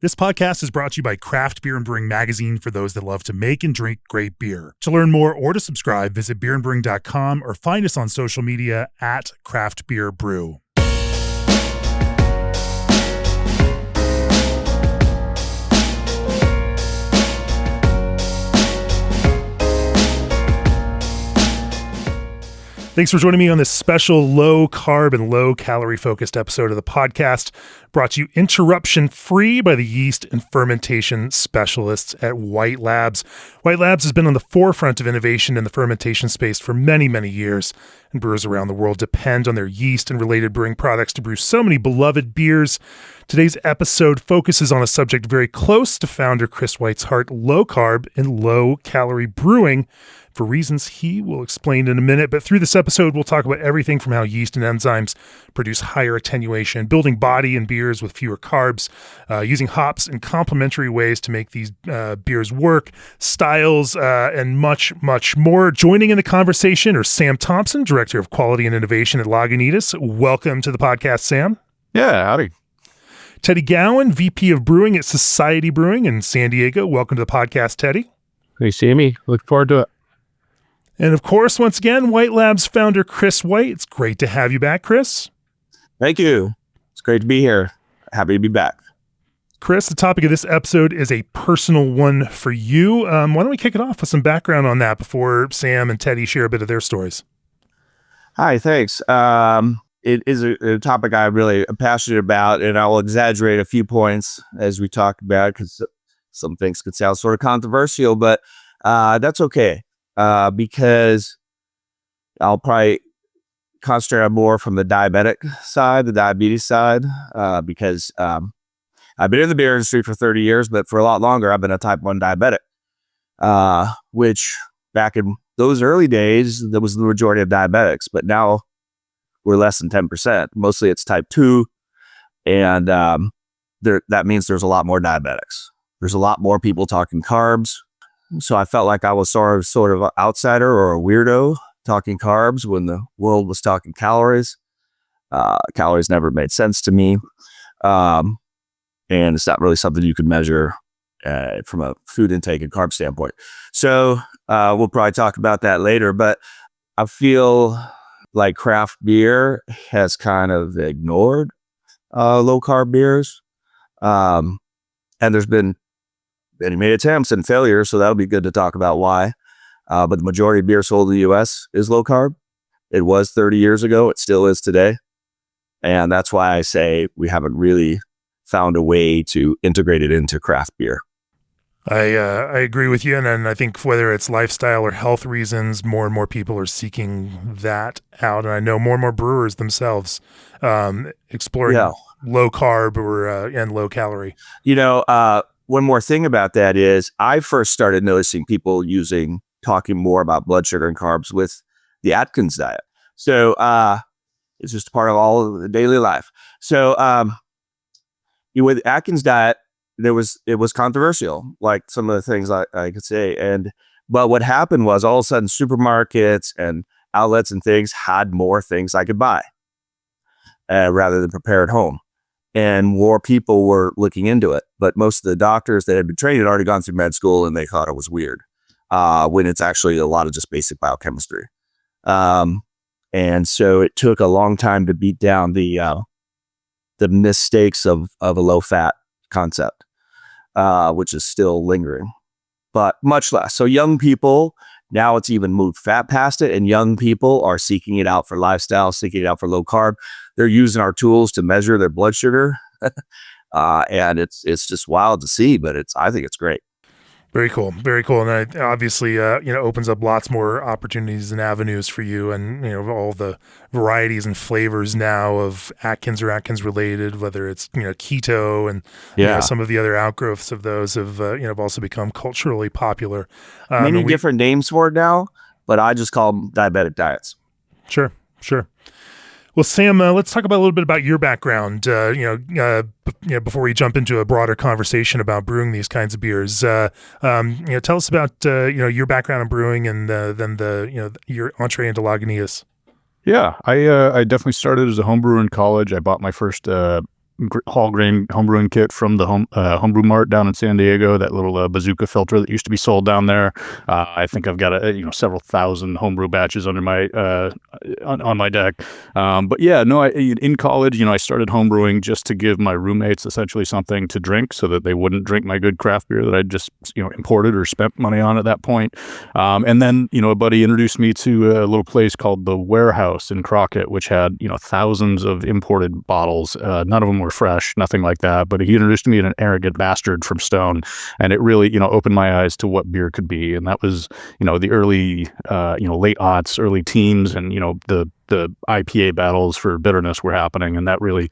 This podcast is brought to you by Craft Beer and Brewing Magazine for those that love to make and drink great beer. To learn more or to subscribe, visit beerandbrewing.com or find us on social media at Craft Beer Brew. Thanks for joining me on this special low-carb and low-calorie focused episode of the podcast, brought to you interruption-free by the yeast and fermentation specialists at White Labs. White Labs has been on the forefront of innovation in the fermentation space for many, many years, and brewers around the world depend on their yeast and related brewing products to brew so many beloved beers. Today's episode focuses on a subject very close to founder Chris White's heart: low-carb and low-calorie brewing, for reasons he will explain in a minute. But through this episode, we'll talk about everything from how yeast and enzymes produce higher attenuation, building body in beers with fewer carbs, using hops in complementary ways to make these beers work, styles, and much, much more. Joining in the conversation are Sam Thompson, Director of Quality and Innovation at Lagunitas. Welcome to the podcast, Sam. Yeah, howdy. Teddy Gowan, VP of Brewing at Societe Brewing in San Diego. Welcome to the podcast, Teddy. Hey, Sammy. Look forward to it. And of course, once again, White Labs founder Chris White. It's great to have you back, Chris. Thank you. It's great to be here. Happy to be back. Chris, the topic of this episode is a personal one for you. Why don't we kick it off with some background on that before Sam and Teddy share a bit of their stories? Hi, thanks. It is a topic I really am passionate about, and I will exaggerate a few points as we talk about it because some things could sound sort of controversial, but that's okay. Because I'll probably concentrate on more from the diabetic side, the diabetes side, because I've been in the beer industry for 30 years, but for a lot longer, I've been a type 1 diabetic, which back in those early days, that was the majority of diabetics, but now we're less than 10%. Mostly it's type 2, and that means there's a lot more diabetics. There's a lot more people talking carbs. So I felt like I was sort of an outsider or a weirdo talking carbs when the world was talking calories. Calories never made sense to me. And it's not really something you could measure from a food intake and carb standpoint. So we'll probably talk about that later. But I feel like craft beer has kind of ignored low-carb beers. And there's been many attempts and failures, so that'll be good to talk about why. But the majority of beer sold in the U.S. is low carb. It was 30 years ago. It still is today. And that's why I say we haven't really found a way to integrate it into craft beer. I agree with you. And then I think whether it's lifestyle or health reasons, more and more people are seeking that out. And I know more and more brewers themselves exploring low carb and low calorie. One more thing about that is I first started noticing people talking more about blood sugar and carbs with the Atkins diet. So it's just part of all of the daily life. So with the Atkins diet, it was controversial, like some of the things I could say. But what happened was all of a sudden supermarkets and outlets and things had more things I could buy rather than prepare at home. And more people were looking into it. But most of the doctors that had been trained had already gone through med school, and they thought it was weird when it's actually a lot of just basic biochemistry. And so it took a long time to beat down the mistakes of a low-fat concept, which is still lingering, but much less. So young people, now it's even moved past it, and young people are seeking it out for lifestyle, seeking it out for low carb. They're using our tools to measure their blood sugar, and it's just wild to see. But I think it's great. Very cool, very cool, and it obviously opens up lots more opportunities and avenues for you, and all the varieties and flavors now of Atkins or Atkins related, whether it's keto and some of the other outgrowths of those have also become culturally popular. Many different names for it now, but I just call them diabetic diets. Sure. Well, Sam, let's talk about a little bit about your background. Before we jump into a broader conversation about brewing these kinds of beers, tell us about your background in brewing and then your entree into Lagunitas. Yeah, I definitely started as a home brewer in college. I bought my first Hall Grain homebrewing kit from the homebrew mart down in San Diego, that little bazooka filter that used to be sold down there. I think I've got several thousand homebrew batches under my on my deck. But yeah, no, in college, I started homebrewing just to give my roommates essentially something to drink so that they wouldn't drink my good craft beer that I just imported or spent money on at that point. And then a buddy introduced me to a little place called the Warehouse in Crockett, which had thousands of imported bottles. None of them were fresh, nothing like that. But he introduced me to an arrogant bastard from Stone, and it really opened my eyes to what beer could be. And that was the early late aughts, early teens, and the IPA battles for bitterness were happening, and that really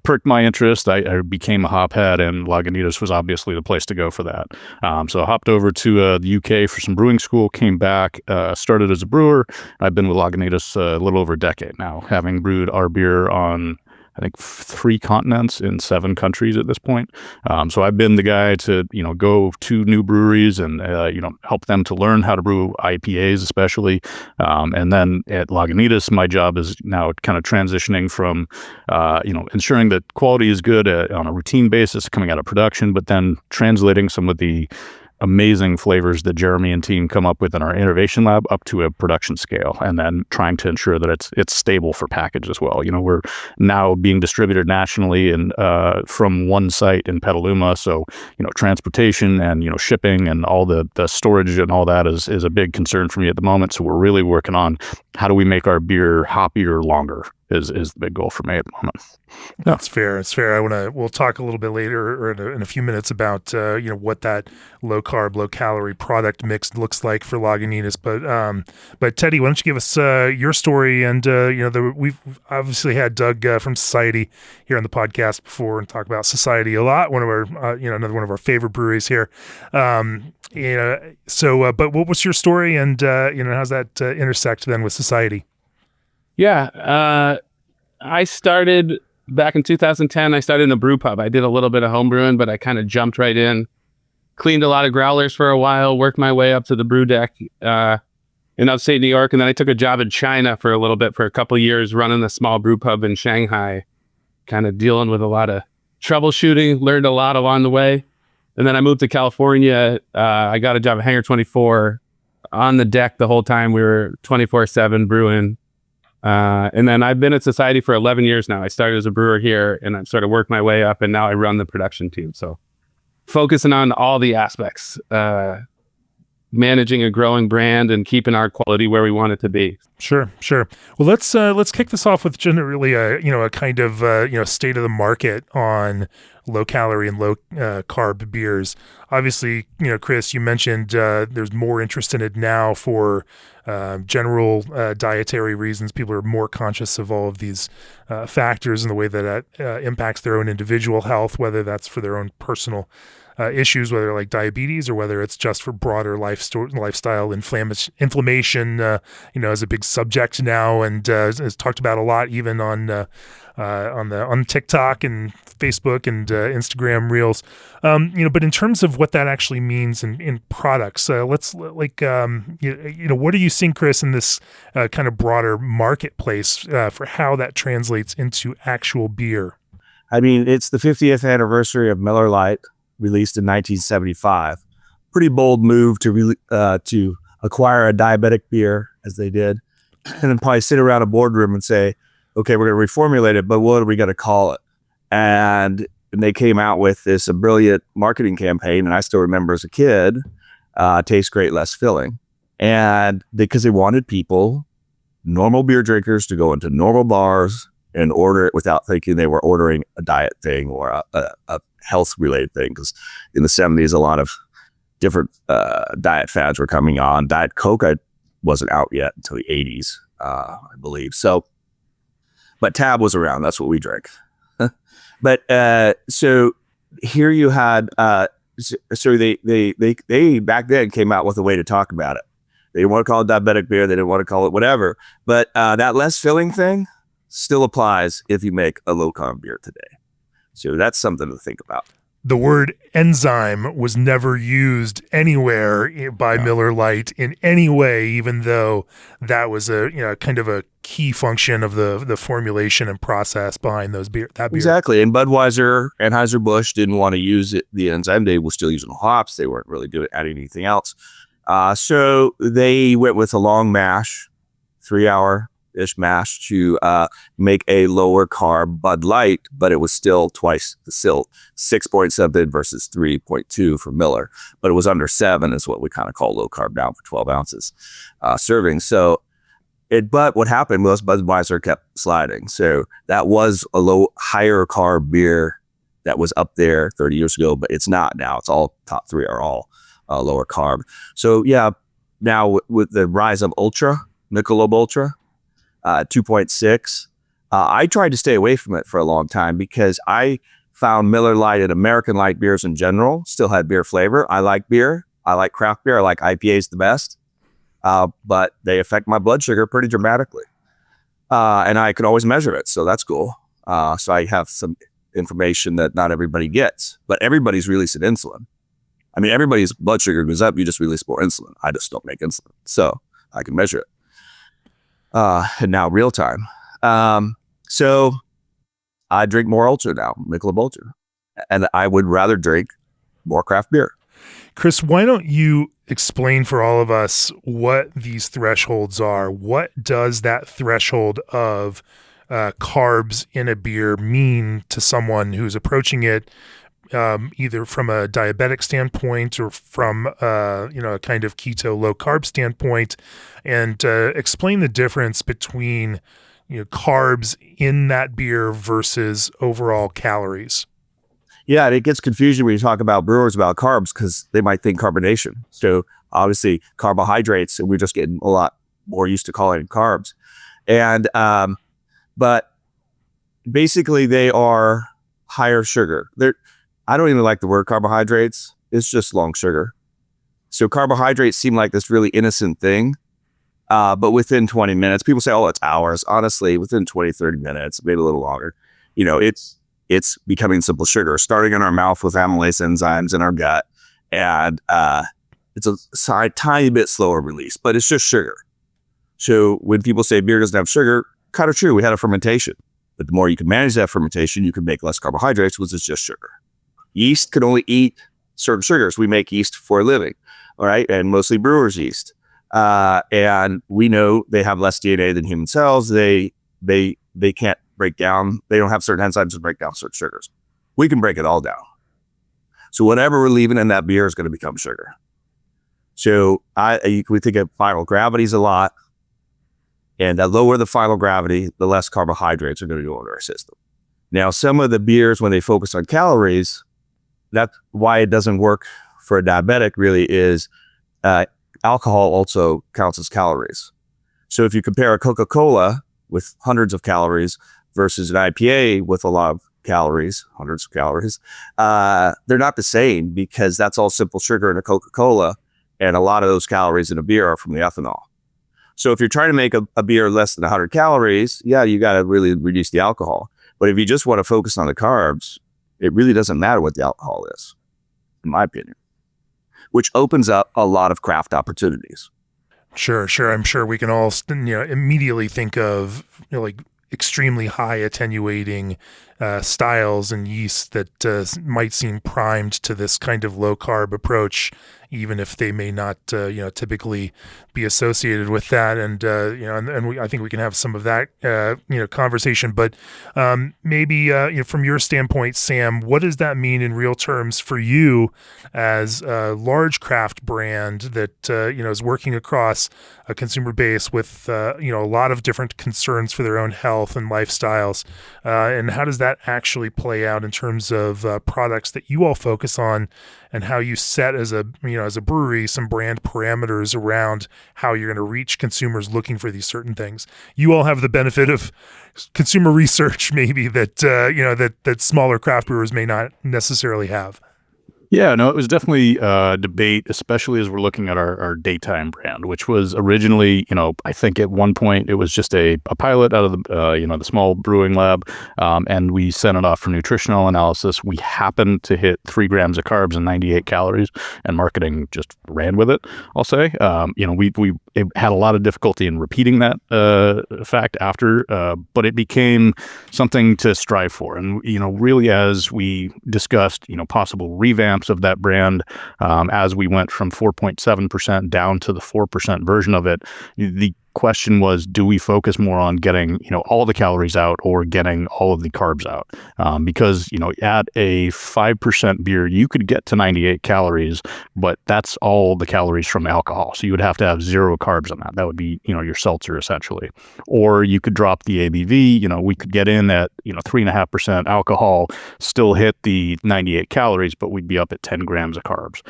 perked my interest. I became a hophead, and Lagunitas was obviously the place to go for that. So I hopped over to the UK for some brewing school, came back, started as a brewer. I've been with Lagunitas a little over a decade now, having brewed our beer on I think 3 continents in 7 countries at this point. So I've been the guy to, go to new breweries and, help them to learn how to brew IPAs especially. And then at Lagunitas, my job is now kind of transitioning from, ensuring that quality is good on a routine basis coming out of production, but then translating some of the amazing flavors that Jeremy and team come up with in our innovation lab up to a production scale, and then trying to ensure that it's stable for package as well. We're now being distributed nationally and from one site in Petaluma, so transportation and shipping and all the storage and all that is a big concern for me at the moment. So we're really working on how do we make our beer hoppier longer is the big goal for me at the moment. That's fair. It's fair. We'll talk a little bit later or in a few minutes about, what that low carb, low calorie product mix looks like for Lagunitas. But Teddy, why don't you give us your story? And, we've obviously had Doug from Societe here on the podcast before and talk about Societe a lot. One of our, another one of our favorite breweries here. But what was your story and, how's that intersect then with Societe? Yeah. I started back in 2010. I started in a brew pub. I did a little bit of home brewing, but I kind of jumped right in, cleaned a lot of growlers for a while, worked my way up to the brew deck in upstate New York. And then I took a job in China for a little bit, for a couple of years, running a small brew pub in Shanghai, kind of dealing with a lot of troubleshooting, learned a lot along the way. And then I moved to California. I got a job at Hangar 24 on the deck the whole time. We were 24/7 brewing. And then I've been at Societe for 11 years now. I started as a brewer here and I've sort of worked my way up, and now I run the production team. So focusing on all the aspects, managing a growing brand and keeping our quality where we want it to be. Sure. Well, let's kick this off with generally a kind of state of the market on low calorie and low carb beers. Obviously, Chris, you mentioned there's more interest in it now for general dietary reasons. People are more conscious of all of these factors and the way that impacts their own individual health, whether that's for their own personal issues, whether like diabetes or whether it's just for broader lifestyle inflammation, is a big subject now and is talked about a lot, even on TikTok and Facebook and Instagram Reels. But in terms of what that actually means in products, what are you seeing, Chris, in this kind of broader marketplace for how that translates into actual beer? I mean, it's the 50th anniversary of Miller Lite, released in 1975. Pretty bold move to acquire a diabetic beer, as they did, and then probably sit around a boardroom and say, okay, we're going to reformulate it, but what are we going to call it? And they came out with this brilliant marketing campaign, and I still remember as a kid, Tastes Great, Less Filling. And because they wanted people, normal beer drinkers, to go into normal bars and order it without thinking they were ordering a diet thing or a health-related thing. Because in the 70s, a lot of different diet fads were coming on. Diet Coke wasn't out yet until the 80s, I believe. But Tab was around. That's what we drank. But so here you had, so they back then came out with a way to talk about it. They didn't want to call it diabetic beer. They didn't want to call it whatever. But that less filling thing still applies if you make a low carb beer today. So that's something to think about. the word enzyme was never used anywhere by Miller Lite in any way, even though that was a kind of a key function of the formulation and process behind that beer. Exactly. And Budweiser, Anheuser-Busch didn't want to use the enzyme. They were still using hops. They weren't really good at adding anything else. So they went with a long mash, 3-hour-ish mash to make a lower carb Bud Light, but it was still twice the silt, 6.7 versus 3.2 for Miller. But it was under 7 is what we kind of call low carb now for 12 ounces serving. So but what happened was Budweiser kept sliding. So that was a higher carb beer that was up there 30 years ago, but it's not now. It's all top 3 are all lower carb. So yeah, now with the rise of Ultra, Michelob Ultra, 2.6, I tried to stay away from it for a long time because I found Miller Lite and American light beers in general still had beer flavor. I like beer. I like craft beer. I like IPAs the best. But they affect my blood sugar pretty dramatically. And I can always measure it. So that's cool. So I have some information that not everybody gets, but everybody's releasing insulin. I mean, everybody's blood sugar goes up. You just release more insulin. I just don't make insulin. So I can measure it. And now real time. So I drink more Ultra now, Michelob Ultra. And I would rather drink more craft beer. Chris, why don't you explain for all of us what these thresholds are? What does that threshold of carbs in a beer mean to someone who's approaching it either from a diabetic standpoint or from a kind of keto low carb standpoint, and explain the difference between carbs in that beer versus overall calories? Yeah, and it gets confusing when you talk about brewers about carbs because they might think carbonation. So obviously carbohydrates, and we're just getting a lot more used to calling it carbs. And but basically they are higher sugar. I don't even like the word carbohydrates. It's just long sugar. So carbohydrates seem like this really innocent thing. But within 20 minutes, people say, oh, it's hours. Honestly, within 20, 30 minutes, maybe a little longer, it's becoming simple sugar, starting in our mouth with amylase enzymes in our gut. And it's a tiny bit slower release, but it's just sugar. So when people say beer doesn't have sugar, kind of true. We had a fermentation. But the more you can manage that fermentation, you can make less carbohydrates, which is just sugar. Yeast can only eat certain sugars. We make yeast for a living, all right? And mostly brewers' yeast. And we know they have less DNA than human cells. They can't break down. They don't have certain enzymes to break down certain sugars. We can break it all down. So whatever we're leaving in that beer is going to become sugar. So we think of final gravities a lot. And the lower the final gravity, the less carbohydrates are going to go into our system. Now, some of the beers, when they focus on calories, that's why it doesn't work for a diabetic really is alcohol also counts as calories. So if you compare a Coca-Cola with hundreds of calories versus an IPA with a lot of calories, hundreds of calories, they're not the same because that's all simple sugar in a Coca-Cola, and a lot of those calories in a beer are from the ethanol. So if you're trying to make a beer less than 100 calories, yeah, you got to really reduce the alcohol. But if you just want to focus on the carbs, it really doesn't matter what the alcohol is, in my opinion, which opens up a lot of craft opportunities. Sure. I'm sure we can all immediately think of like extremely high attenuating styles and yeast that might seem primed to this kind of low carb approach, even if they may not typically be associated with that. And I think we can have some of that conversation. But maybe from your standpoint, Sam, what does that mean in real terms for you as a large craft brand that is working across a consumer base with a lot of different concerns for their own health and lifestyles, and how does that actually play out in terms of products that you all focus on, and how you set as a brewery some brand parameters around how you're going to reach consumers looking for these certain things? You all have the benefit of consumer research, maybe that that smaller craft brewers may not necessarily have. Yeah, no, it was definitely a debate, especially as we're looking at our daytime brand, which was originally, I think at one point it was just a pilot out of the small brewing lab, and we sent it off for nutritional analysis. We happened to hit 3 grams of carbs and 98 calories, and marketing just ran with it, I'll say. We had a lot of difficulty in repeating that fact after, but it became something to strive for. And, really as we discussed, possible revamps of that brand, as we went from 4.7% down to the 4% version of it, the question was, do we focus more on getting, all the calories out or getting all of the carbs out? Because, at a 5% beer, you could get to 98 calories, but that's all the calories from alcohol. So you would have to have 0 carbs on that. That would be, your seltzer essentially. Or you could drop the ABV, we could get in at, 3.5% alcohol, still hit the 98 calories, but we'd be up at 10 grams of carbs.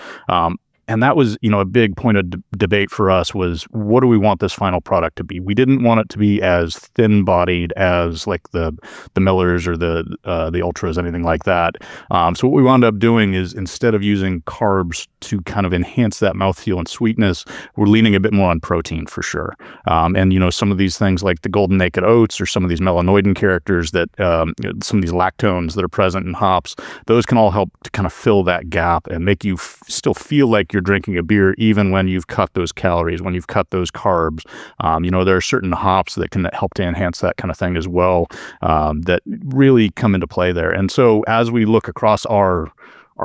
And that was, a big point of debate for us was, what do we want this final product to be? We didn't want it to be as thin-bodied as like the Millers or the Ultras, anything like that. So what we wound up doing is, instead of using carbs to kind of enhance that mouthfeel and sweetness, we're leaning a bit more on protein for sure. And some of these things like the Golden Naked Oats or some of these melanoidin characters that some of these lactones that are present in hops, those can all help to kind of fill that gap and make you still feel like you're drinking a beer, even when you've cut those calories, when you've cut those carbs. There are certain hops that can help to enhance that kind of thing as well, that really come into play there. And so as we look across our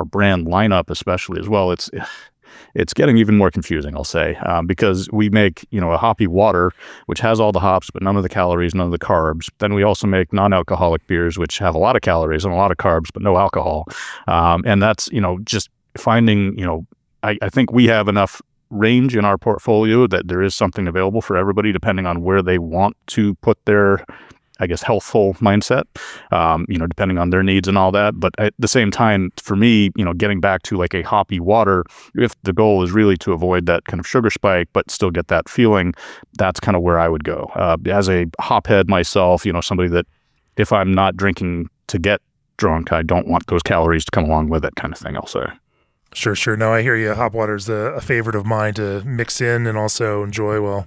brand lineup, especially as well, it's getting even more confusing, I'll say, because we make, a hoppy water, which has all the hops, but none of the calories, none of the carbs. Then we also make non-alcoholic beers, which have a lot of calories and a lot of carbs, but no alcohol. And that's, just finding, I think we have enough range in our portfolio that there is something available for everybody, depending on where they want to put their, healthful mindset, depending on their needs and all that. But at the same time, for me, getting back to like a hoppy water, if the goal is really to avoid that kind of sugar spike, but still get that feeling, that's kind of where I would go. As a hophead myself, somebody that if I'm not drinking to get drunk, I don't want those calories to come along with it, kind of thing, I'll say. Sure. No, I hear you. Hop water's a favorite of mine to mix in and also enjoy while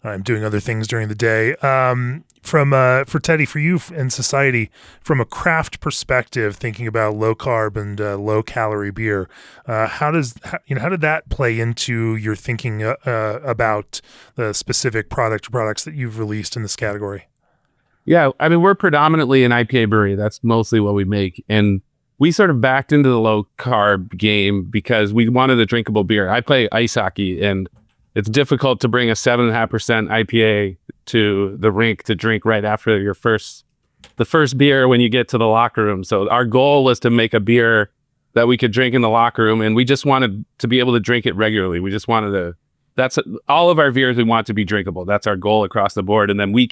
I'm doing other things during the day. For Teddy, for you and Society, from a craft perspective, thinking about low carb and low calorie beer, how did that play into your thinking about the specific products that you've released in this category? Yeah, I mean, we're predominantly an IPA brewery. That's mostly what we make, and we sort of backed into the low carb game because we wanted a drinkable beer. I play ice hockey, and it's difficult to bring a 7.5% IPA to the rink to drink right after the first beer when you get to the locker room. So our goal was to make a beer that we could drink in the locker room, and we just wanted to be able to drink it regularly. We just wanted to, that's all of our beers we want to be drinkable. That's our goal across the board. And then we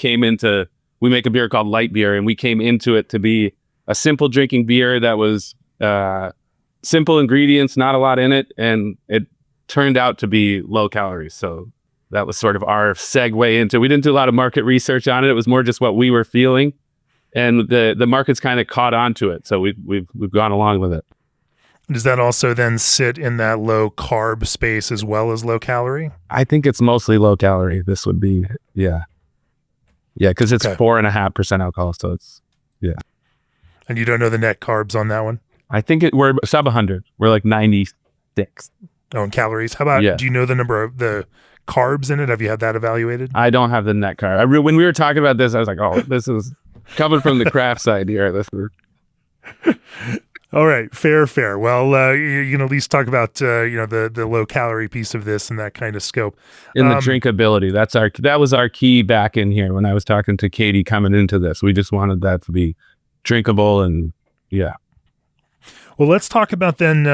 make a beer called light beer, and we came into it to be a simple drinking beer that was simple ingredients, not a lot in it, and it turned out to be low calories. So that was sort of our segue into. We didn't do a lot of market research on it. It was more just what we were feeling, and the market's kind of caught on to it. So we've gone along with it. Does that also then sit in that low carb space as well as low calorie? I think it's mostly low calorie. This would be because it's 4.5% alcohol. So it's And you don't know the net carbs on that one? I think we're sub 100. We're like 96. Oh, and calories. How about, do you know the number of the carbs in it? Have you had that evaluated? I don't have the net carb. When we were talking about this, I was like, oh, this is coming from the craft side here. All right. Fair. Well, you can at least talk about, the low calorie piece of this and that kind of scope. In the drinkability. That was our key back in here when I was talking to Katie coming into this. We just wanted that to be drinkable and Well, let's talk about then,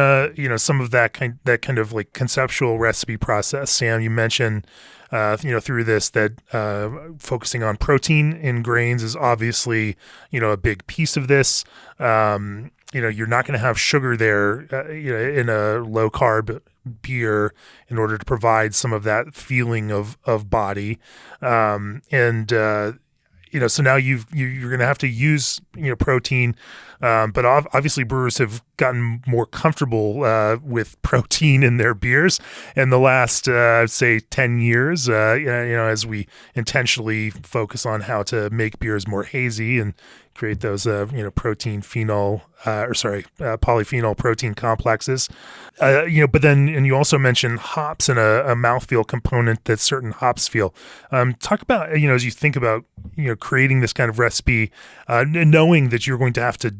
some of that kind of like conceptual recipe process. Sam, you mentioned, through this that focusing on protein in grains is obviously, a big piece of this. You're not going to have sugar there, in a low carb beer in order to provide some of that feeling of body. so now you're going to have to use, protein, but obviously brewers have gotten more comfortable with protein in their beers in the last, I'd say 10 years, as we intentionally focus on how to make beers more hazy and create those, protein phenol, polyphenol protein complexes. But then, and you also mentioned hops and a mouthfeel component that certain hops feel. Talk about, as you think about, creating this kind of recipe, knowing that you're going to have to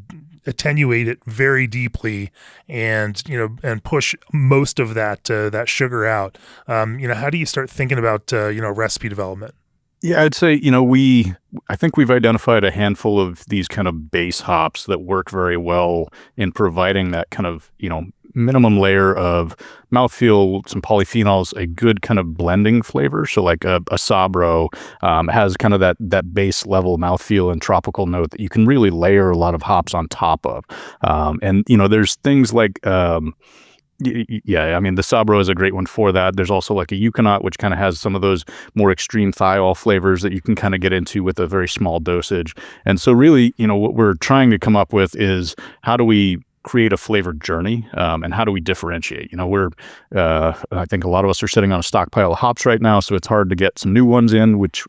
attenuate it very deeply and, and push most of that sugar out. How do you start thinking about, recipe development? Yeah, I'd say, I think we've identified a handful of these kind of base hops that work very well in providing that kind of, minimum layer of mouthfeel, some polyphenols, a good kind of blending flavor. So like a Sabro has kind of that base level mouthfeel and tropical note that you can really layer a lot of hops on top of. And there's things like yeah, I mean, the Sabro is a great one for that. There's also like a Euconaut, which kind of has some of those more extreme thiol flavors that you can kind of get into with a very small dosage. And so really, what we're trying to come up with is how do we create a flavored journey, and how do we differentiate? I think a lot of us are sitting on a stockpile of hops right now, so it's hard to get some new ones in, which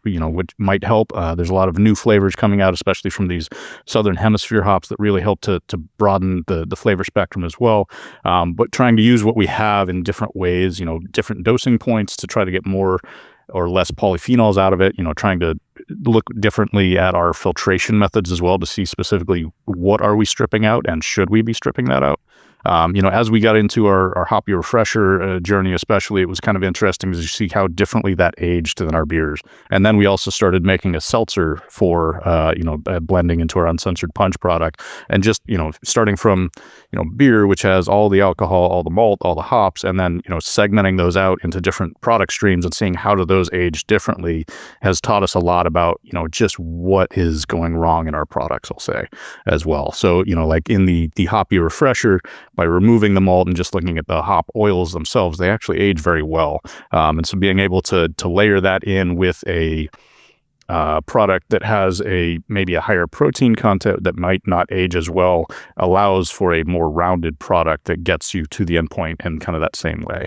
might help. There's a lot of new flavors coming out, especially from these Southern Hemisphere hops that really help to broaden the flavor spectrum as well. But trying to use what we have in different ways, different dosing points to try to get more or less polyphenols out of it, trying to look differently at our filtration methods as well to see specifically what are we stripping out and should we be stripping that out. As we got into our Hoppy Refresher journey, especially, it was kind of interesting to see how differently that aged than our beers. And then we also started making a seltzer for, blending into our uncensored punch product. And just, starting from, beer, which has all the alcohol, all the malt, all the hops, and then, segmenting those out into different product streams and seeing how do those age differently has taught us a lot about, just what is going wrong in our products, I'll say, as well. So, like in the Hoppy Refresher, by removing the malt and just looking at the hop oils themselves, they actually age very well. And so being able to layer that in with a product that has maybe a higher protein content that might not age as well allows for a more rounded product that gets you to the end point in kind of that same way.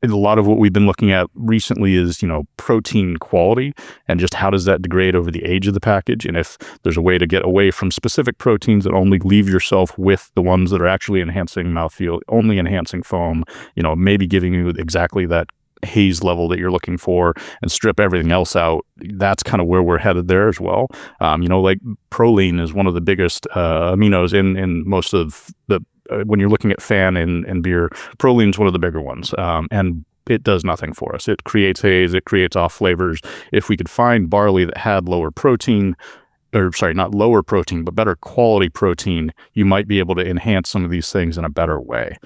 A lot of what we've been looking at recently is, protein quality and just how does that degrade over the age of the package. And if there's a way to get away from specific proteins and only leave yourself with the ones that are actually enhancing mouthfeel, only enhancing foam, maybe giving you exactly that haze level that you're looking for and strip everything else out. That's kind of where we're headed there as well. Like proline is one of the biggest aminos in most of the when you're looking at FAN in beer, proline is one of the bigger ones. And it does nothing for us. It creates haze, it creates off flavors. If we could find barley that had lower protein, not lower protein, but better quality protein, you might be able to enhance some of these things in a better way.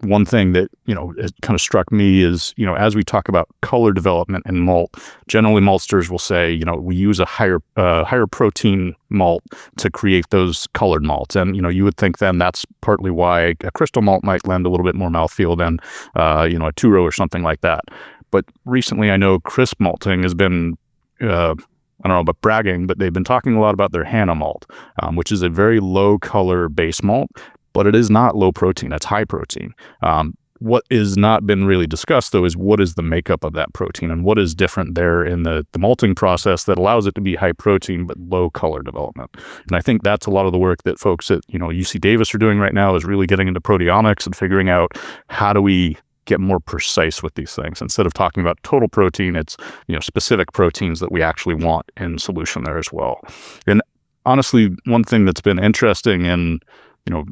One thing that, it kind of struck me is, as we talk about color development and malt, generally maltsters will say, we use a higher protein malt to create those colored malts. And, you would think then that's partly why a crystal malt might lend a little bit more mouthfeel than, a Turo or something like that. But recently I know crisp malting has been, I don't know about bragging, but they've been talking a lot about their Hannah malt, which is a very low color base malt. But it is not low protein, it's high protein. What is not been really discussed, though, is what is the makeup of that protein and what is different there in the malting process that allows it to be high protein but low color development. And I think that's a lot of the work that folks at UC Davis are doing right now, is really getting into proteomics and figuring out how do we get more precise with these things. Instead of talking about total protein, it's specific proteins that we actually want in solution there as well. And honestly, one thing that's been interesting in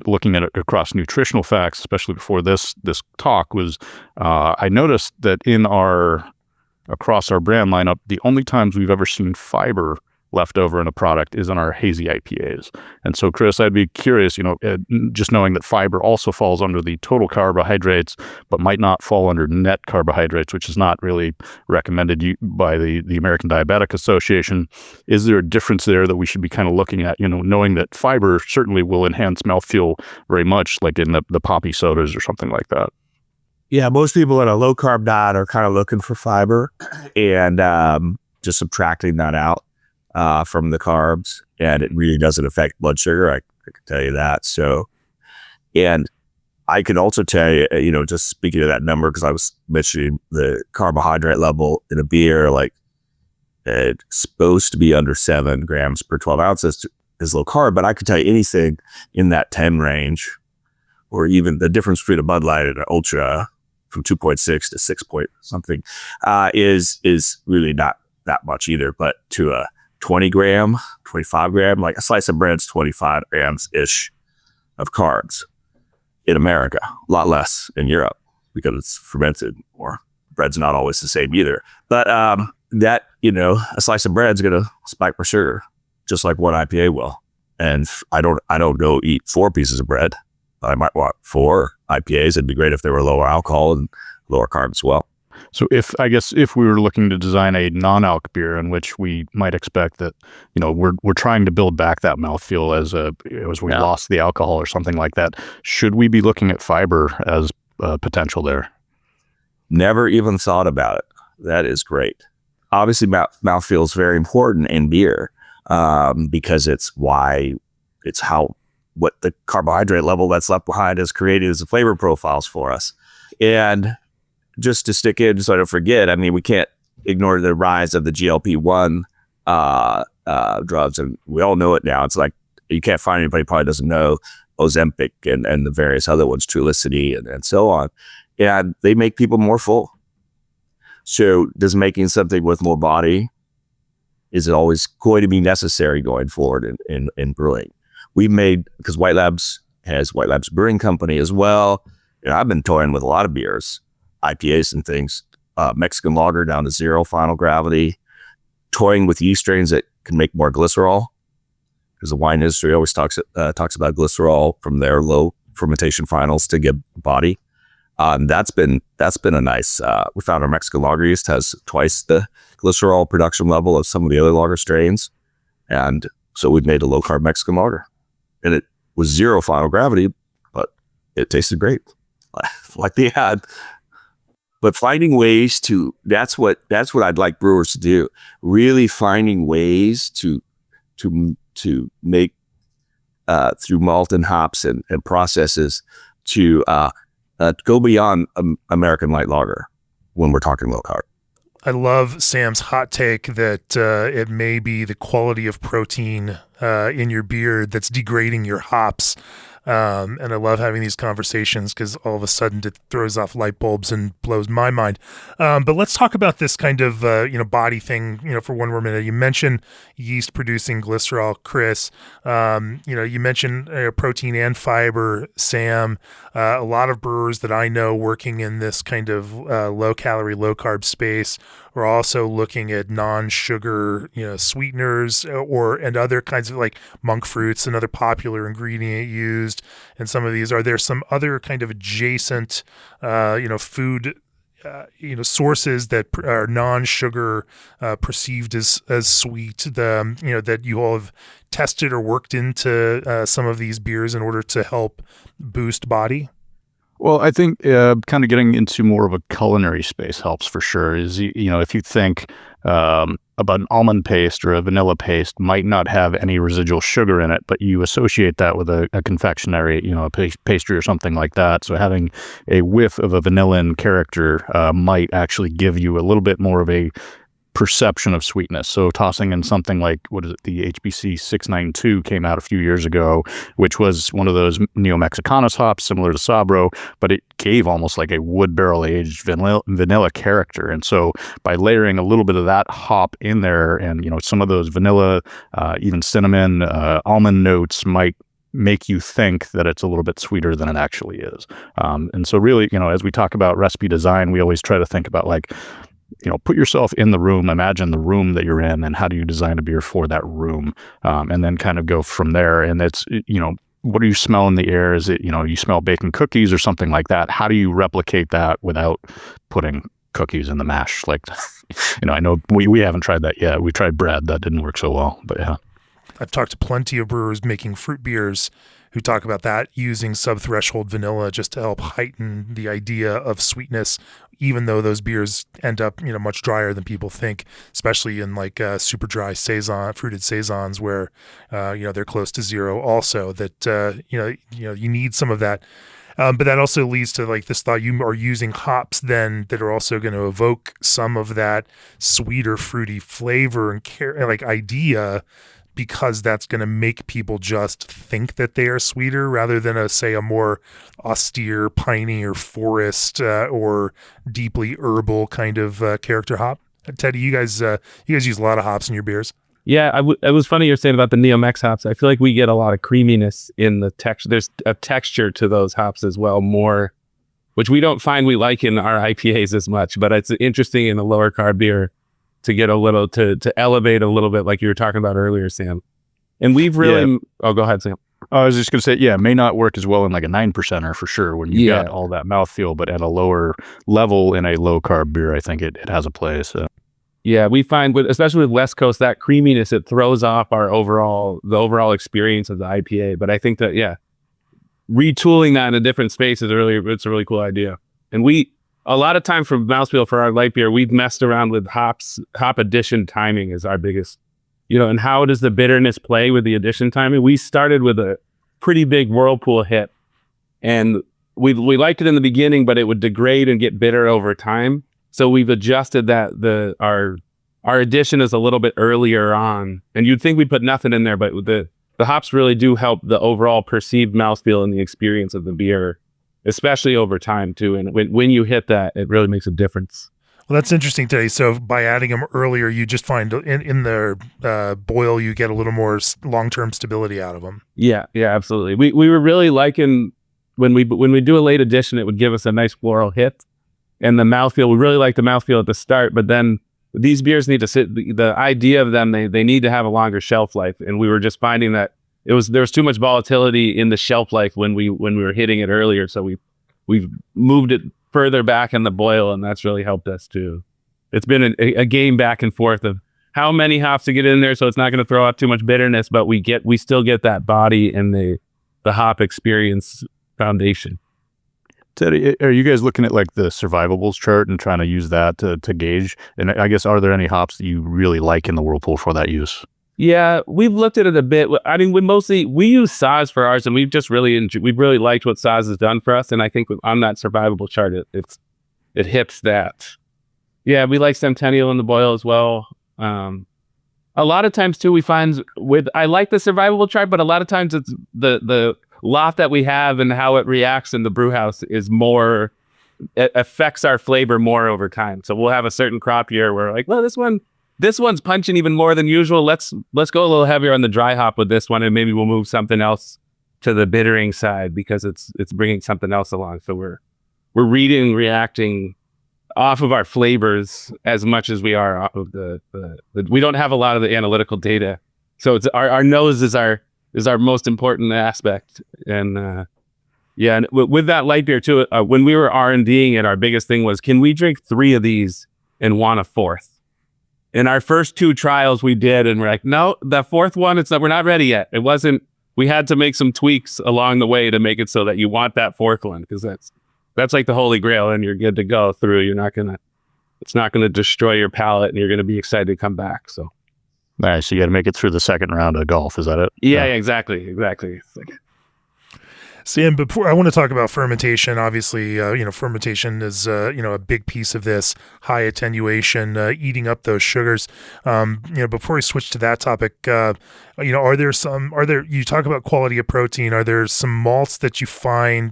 looking at it across nutritional facts, especially before this talk, was I noticed that across our brand lineup, the only times we've ever seen fiber left over in a product is in our hazy IPAs. And so, Chris, I'd be curious, just knowing that fiber also falls under the total carbohydrates, but might not fall under net carbohydrates, which is not really recommended by the American Diabetic Association. Is there a difference there that we should be kind of looking at, knowing that fiber certainly will enhance mouthfeel very much, like in the poppy sodas or something like that? Yeah, most people on a low carb diet are kind of looking for fiber. And just subtracting that out from the carbs, and it really doesn't affect blood sugar. I can tell you that. So, and I can also tell you, just speaking of that number, because I was mentioning the carbohydrate level in a beer, like it's supposed to be under 7 grams per 12 ounces is low carb, but I could tell you anything in that 10 range, or even the difference between a Bud Light and an Ultra from 2.6 to 6 point something is really not that much either. But to a 20 gram, 25 gram, like a slice of bread's 25 grams ish of carbs in America, a lot less in Europe because it's fermented, or bread's not always the same either. But that, a slice of bread's going to spike my sugar just like one IPA will. And I don't go eat 4 pieces of bread. I might want 4 IPAs. It'd be great if they were lower alcohol and lower carb as well. So if we were looking to design a non-alc beer in which we might expect that, we're trying to build back that mouthfeel as we lost the alcohol or something like that, should we be looking at fiber as potential there? Never even thought about it. That is great. Obviously, mouthfeel is very important in beer because it's what the carbohydrate level that's left behind has created as the flavor profiles for us. And just to stick in, so I don't forget, I mean, we can't ignore the rise of the GLP-1 drugs, and we all know it now. It's like you can't find anybody who probably doesn't know Ozempic and the various other ones, Trulicity and so on. And they make people more full. So does making something with more body, is it always going to be necessary going forward in brewing? We made, because White Labs has White Labs Brewing Company as well. I've been toying with a lot of beers, IPAs and things, Mexican lager down to 0 final gravity, toying with yeast strains that can make more glycerol, because the wine industry always talks about glycerol from their low fermentation finals to give body. That's been a nice. We found our Mexican lager yeast has twice the glycerol production level of some of the other lager strains, and so we've made a low carb Mexican lager, and it was 0 final gravity, but it tasted great, like the ad. But finding ways that's what I'd like brewers to do. Really finding ways to make through malt and hops and processes to go beyond American light lager when we're talking low carb. I love Sam's hot take that it may be the quality of protein in your beer that's degrading your hops. And I love having these conversations because all of a sudden it throws off light bulbs and blows my mind. But let's talk about this kind of, body thing, for one more minute. You mentioned yeast producing glycerol, Chris. You mentioned protein and fiber, Sam. A lot of brewers that I know working in this kind of low calorie, low carb space are also looking at non-sugar, sweeteners and other kinds of like monk fruits, another popular ingredient used. And some of these, are there some other kind of adjacent, food, sources that are non-sugar, perceived as sweet, that you all have tested or worked into some of these beers in order to help boost body? Well, I think kind of getting into more of a culinary space helps for sure. Is, if you think about an almond paste or a vanilla paste might not have any residual sugar in it, but you associate that with a confectionery, a pastry or something like that. So having a whiff of a vanillin character might actually give you a little bit more of a perception of sweetness. So tossing in something like, the HBC 692 came out a few years ago, which was one of those Neo-Mexicanos hops similar to Sabro, but it gave almost like a wood barrel aged vanilla character. And so by layering a little bit of that hop in there and, some of those vanilla, even cinnamon, almond notes might make you think that it's a little bit sweeter than it actually is. And so really, as we talk about recipe design, we always try to think about put yourself in the room, imagine the room that you're in, and how do you design a beer for that room? And then kind of go from there. And it's, what do you smell in the air? Is it, you smell baking cookies or something like that? How do you replicate that without putting cookies in the mash? I know we haven't tried that yet. We tried bread. That didn't work so well, but yeah. I've talked to plenty of brewers making fruit beers who talk about that using sub-threshold vanilla just to help heighten the idea of sweetness, even though those beers end up, much drier than people think, especially in like super dry fruited saisons where, they're close to zero also, that, you need some of that. But that also leads to like this thought you are using hops then that are also going to evoke some of that sweeter, fruity flavor and like idea, because that's going to make people just think that they are sweeter rather than a more austere, piney or forest or deeply herbal kind of character hop. Teddy, you guys use a lot of hops in your beers. Yeah, it was funny you're saying about the Neomex hops. I feel like we get a lot of creaminess in the texture. There's a texture to those hops as well, more, which we don't find we like in our IPAs as much, but it's interesting in a lower carb beer to get a little, to elevate a little bit like you were talking about earlier, Sam. And we've really, Oh, go ahead, Sam. I was just going to say, it may not work as well in like a 9%er for sure when you got all that mouthfeel, but at a lower level in a low carb beer, I think it has a place. Yeah, we find especially with West Coast, that creaminess, it throws off the overall experience of the IPA. But I think that, retooling that in a different space it's a really cool idea. And a lot of time for mouthfeel for our light beer, we've messed around with hop addition timing is our biggest, and how does the bitterness play with the addition timing? We started with a pretty big Whirlpool hit, and we liked it in the beginning, but it would degrade and get bitter over time. So we've adjusted that our addition is a little bit earlier on, and you'd think we put nothing in there, but the hops really do help the overall perceived mouthfeel and the experience of the beer, especially over time too. And when you hit that, it really makes a difference. Well, that's interesting today. So by adding them earlier, you just find in the boil, you get a little more long-term stability out of them. Yeah, absolutely. We were really liking when we do a late addition, it would give us a nice floral hit. And the mouthfeel, we really like the mouthfeel at the start, but then these beers need to sit, the idea of them, they need to have a longer shelf life. And we were just finding that there was too much volatility in the shelf life when we were hitting it earlier. So we've moved it further back in the boil, and that's really helped us too. It's been a game back and forth of how many hops to get in there so it's not going to throw out too much bitterness, but we still get that body and the hop experience foundation. Teddy, are you guys looking at like the survivables chart and trying to use that to gauge? And I guess, are there any hops that you really like in the Whirlpool for that use? Yeah, we've looked at it a bit. I mean, we use Saaz for ours, and we've just we've really liked what Saaz has done for us. And I think on that survivable chart, it hits that. Yeah, we like Centennial in the boil as well. A lot of times too, we find I like the survivable chart, but a lot of times it's the lot that we have and how it reacts in the brew house is more, it affects our flavor more over time. So we'll have a certain crop year where like, well, this one's punching even more than usual. Let's go a little heavier on the dry hop with this one, and maybe we'll move something else to the bittering side because it's bringing something else along. So we're reacting off of our flavors as much as we are off of the we don't have a lot of the analytical data. So it's our nose is our most important aspect. And and with that light beer too, when we were R&Ding it, our biggest thing was, can we drink 3 of these and want a 4th? In our first 2 trials we did, and we're like, no, the 4th one, we're not ready yet. It wasn't, we had to make some tweaks along the way to make it so that you want that 4th one, because that's like the holy grail, and you're good to go through. It's not gonna destroy your palate, and you're gonna be excited to come back. So. Nice. So you got to make it through the second round of golf. Is that it? Yeah, exactly. Sam, before I want to talk about fermentation, obviously, fermentation is, a big piece of this, high attenuation, eating up those sugars. Before we switch to that topic, you talk about quality of protein. Are there some malts that you find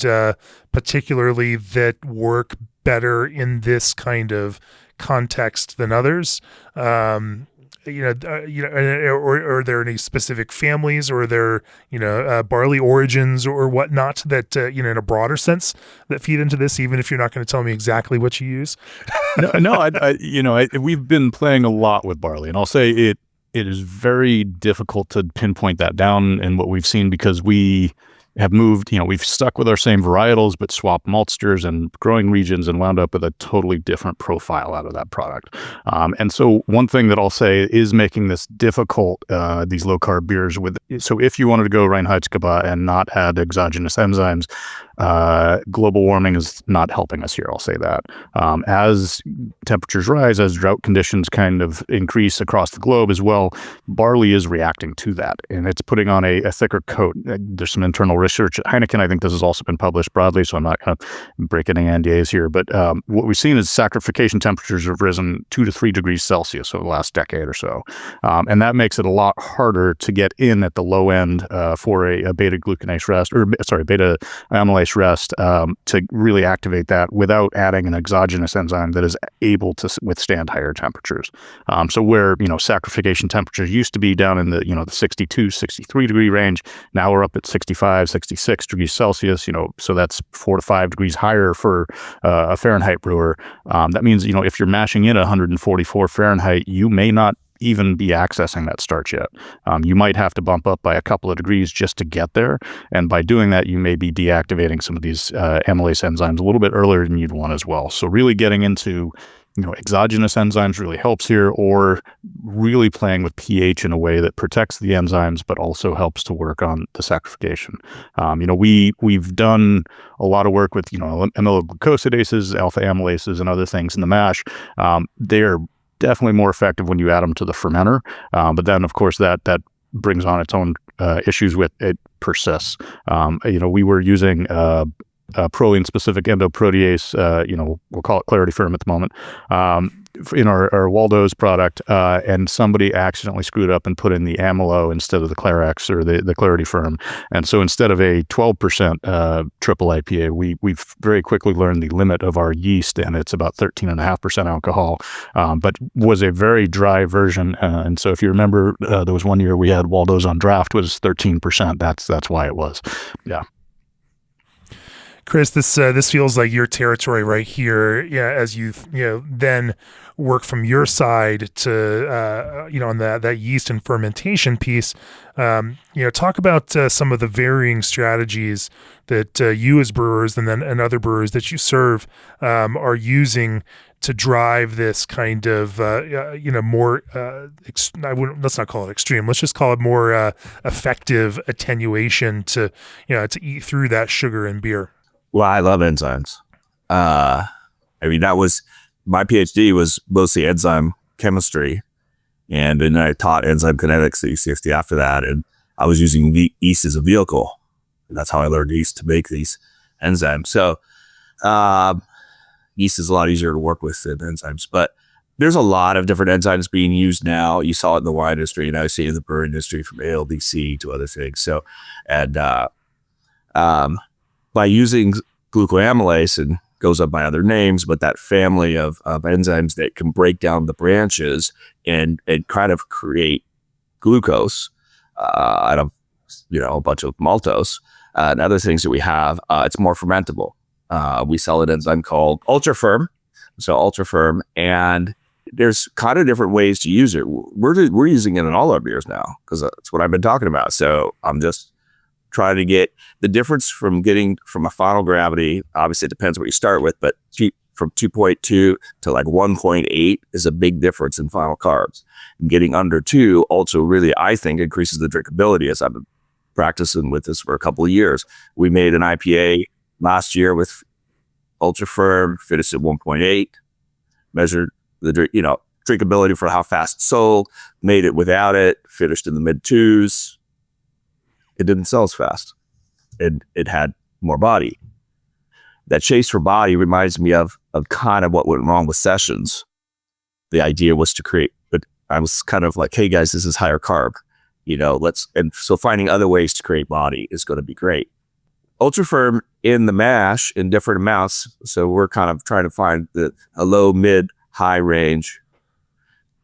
particularly that work better in this kind of context than others? Or are there any specific families, or are there, barley origins or whatnot that, in a broader sense that feed into this, even if you're not going to tell me exactly what you use? We've been playing a lot with barley, and I'll say it is very difficult to pinpoint that down in what we've seen, because we have moved, we've stuck with our same varietals, but swapped maltsters and growing regions and wound up with a totally different profile out of that product. And so one thing that I'll say is making this difficult, these low carb beers so if you wanted to go Reinheitsgebot and not add exogenous enzymes, global warming is not helping us here. I'll say that. As temperatures rise, as drought conditions kind of increase across the globe as well, barley is reacting to that, and it's putting on a thicker coat. There's some internal research at Heineken. I think this has also been published broadly, so I'm not going to break any NDAs here. But what we've seen is saccharification temperatures have risen 2 to 3 degrees Celsius over the last decade or so, and that makes it a lot harder to get in at the low end for a beta glucanase rest, beta amylase rest, to really activate that without adding an exogenous enzyme that is able to withstand higher temperatures. So where saccharification temperatures used to be down in the 62, 63 degree range, now we're up at 65, 66 degrees Celsius. So that's 4 to 5 degrees higher for a Fahrenheit brewer. That means if you're mashing in 144 Fahrenheit, you may not even be accessing that starch yet. You might have to bump up by a couple of degrees just to get there. And by doing that, you may be deactivating some of these amylase enzymes a little bit earlier than you'd want as well. So really getting into exogenous enzymes really helps here, or really playing with pH in a way that protects the enzymes, but also helps to work on the saccharification. We've done a lot of work with, amyloglucosidases, alpha amylases, and other things in the mash. They're definitely more effective when you add them to the fermenter. But then, of course, that brings on its own issues with it persists. We were using proline-specific endoprotease, we'll call it Clarity Firm at the moment, in our Waldo's product, and somebody accidentally screwed up and put in the amylo instead of the Clarex or the Clarity Firm. And so instead of a 12% triple IPA, we've very quickly learned the limit of our yeast, and it's about 13.5% alcohol, but was a very dry version. And so if you remember, there was one year we had Waldo's on draft was 13%. That's why it was. Yeah. Chris, this feels like your territory right here. Yeah, as you then work from your side to on that yeast and fermentation piece. Talk about some of the varying strategies that you as brewers and other brewers that you serve are using to drive this kind of more let's not call it extreme. Let's just call it more effective attenuation to eat through that sugar in beer. Well, I love enzymes. That was my PhD was mostly enzyme chemistry, and then I taught enzyme kinetics at UCSD after that, and I was using yeast as a vehicle. And that's how I learned yeast to make these enzymes. So yeast is a lot easier to work with than enzymes, but there's a lot of different enzymes being used now. You saw it in the wine industry, and I see it in the brewing industry, from ALDC to other things. So, and by using glucoamylase, and goes up by other names, but that family of enzymes that can break down the branches and kind of create glucose out of a bunch of maltose and other things that we have, it's more fermentable. We sell an enzyme called Ultra-Firm, and there's kind of different ways to use it. We're using it in all our beers now because that's what I've been talking about. So I'm just trying to get the difference from getting from a final gravity. Obviously, it depends what you start with, but from 2.2 to like 1.8 is a big difference in final carbs. And getting under 2 also really, I think, increases the drinkability, as I've been practicing with this for a couple of years. We made an IPA last year with Ultra-Firm, finished at 1.8, measured the drinkability for how fast it sold, made it without it, finished in the mid-2s. It didn't sell as fast. It had more body. That chase for body reminds me of kind of what went wrong with sessions. The idea was to create, but I was kind of like, hey guys, this is higher carb, so finding other ways to create body is going to be great. Ultra-Firm in the mash in different amounts. So we're kind of trying to find a low, mid, high range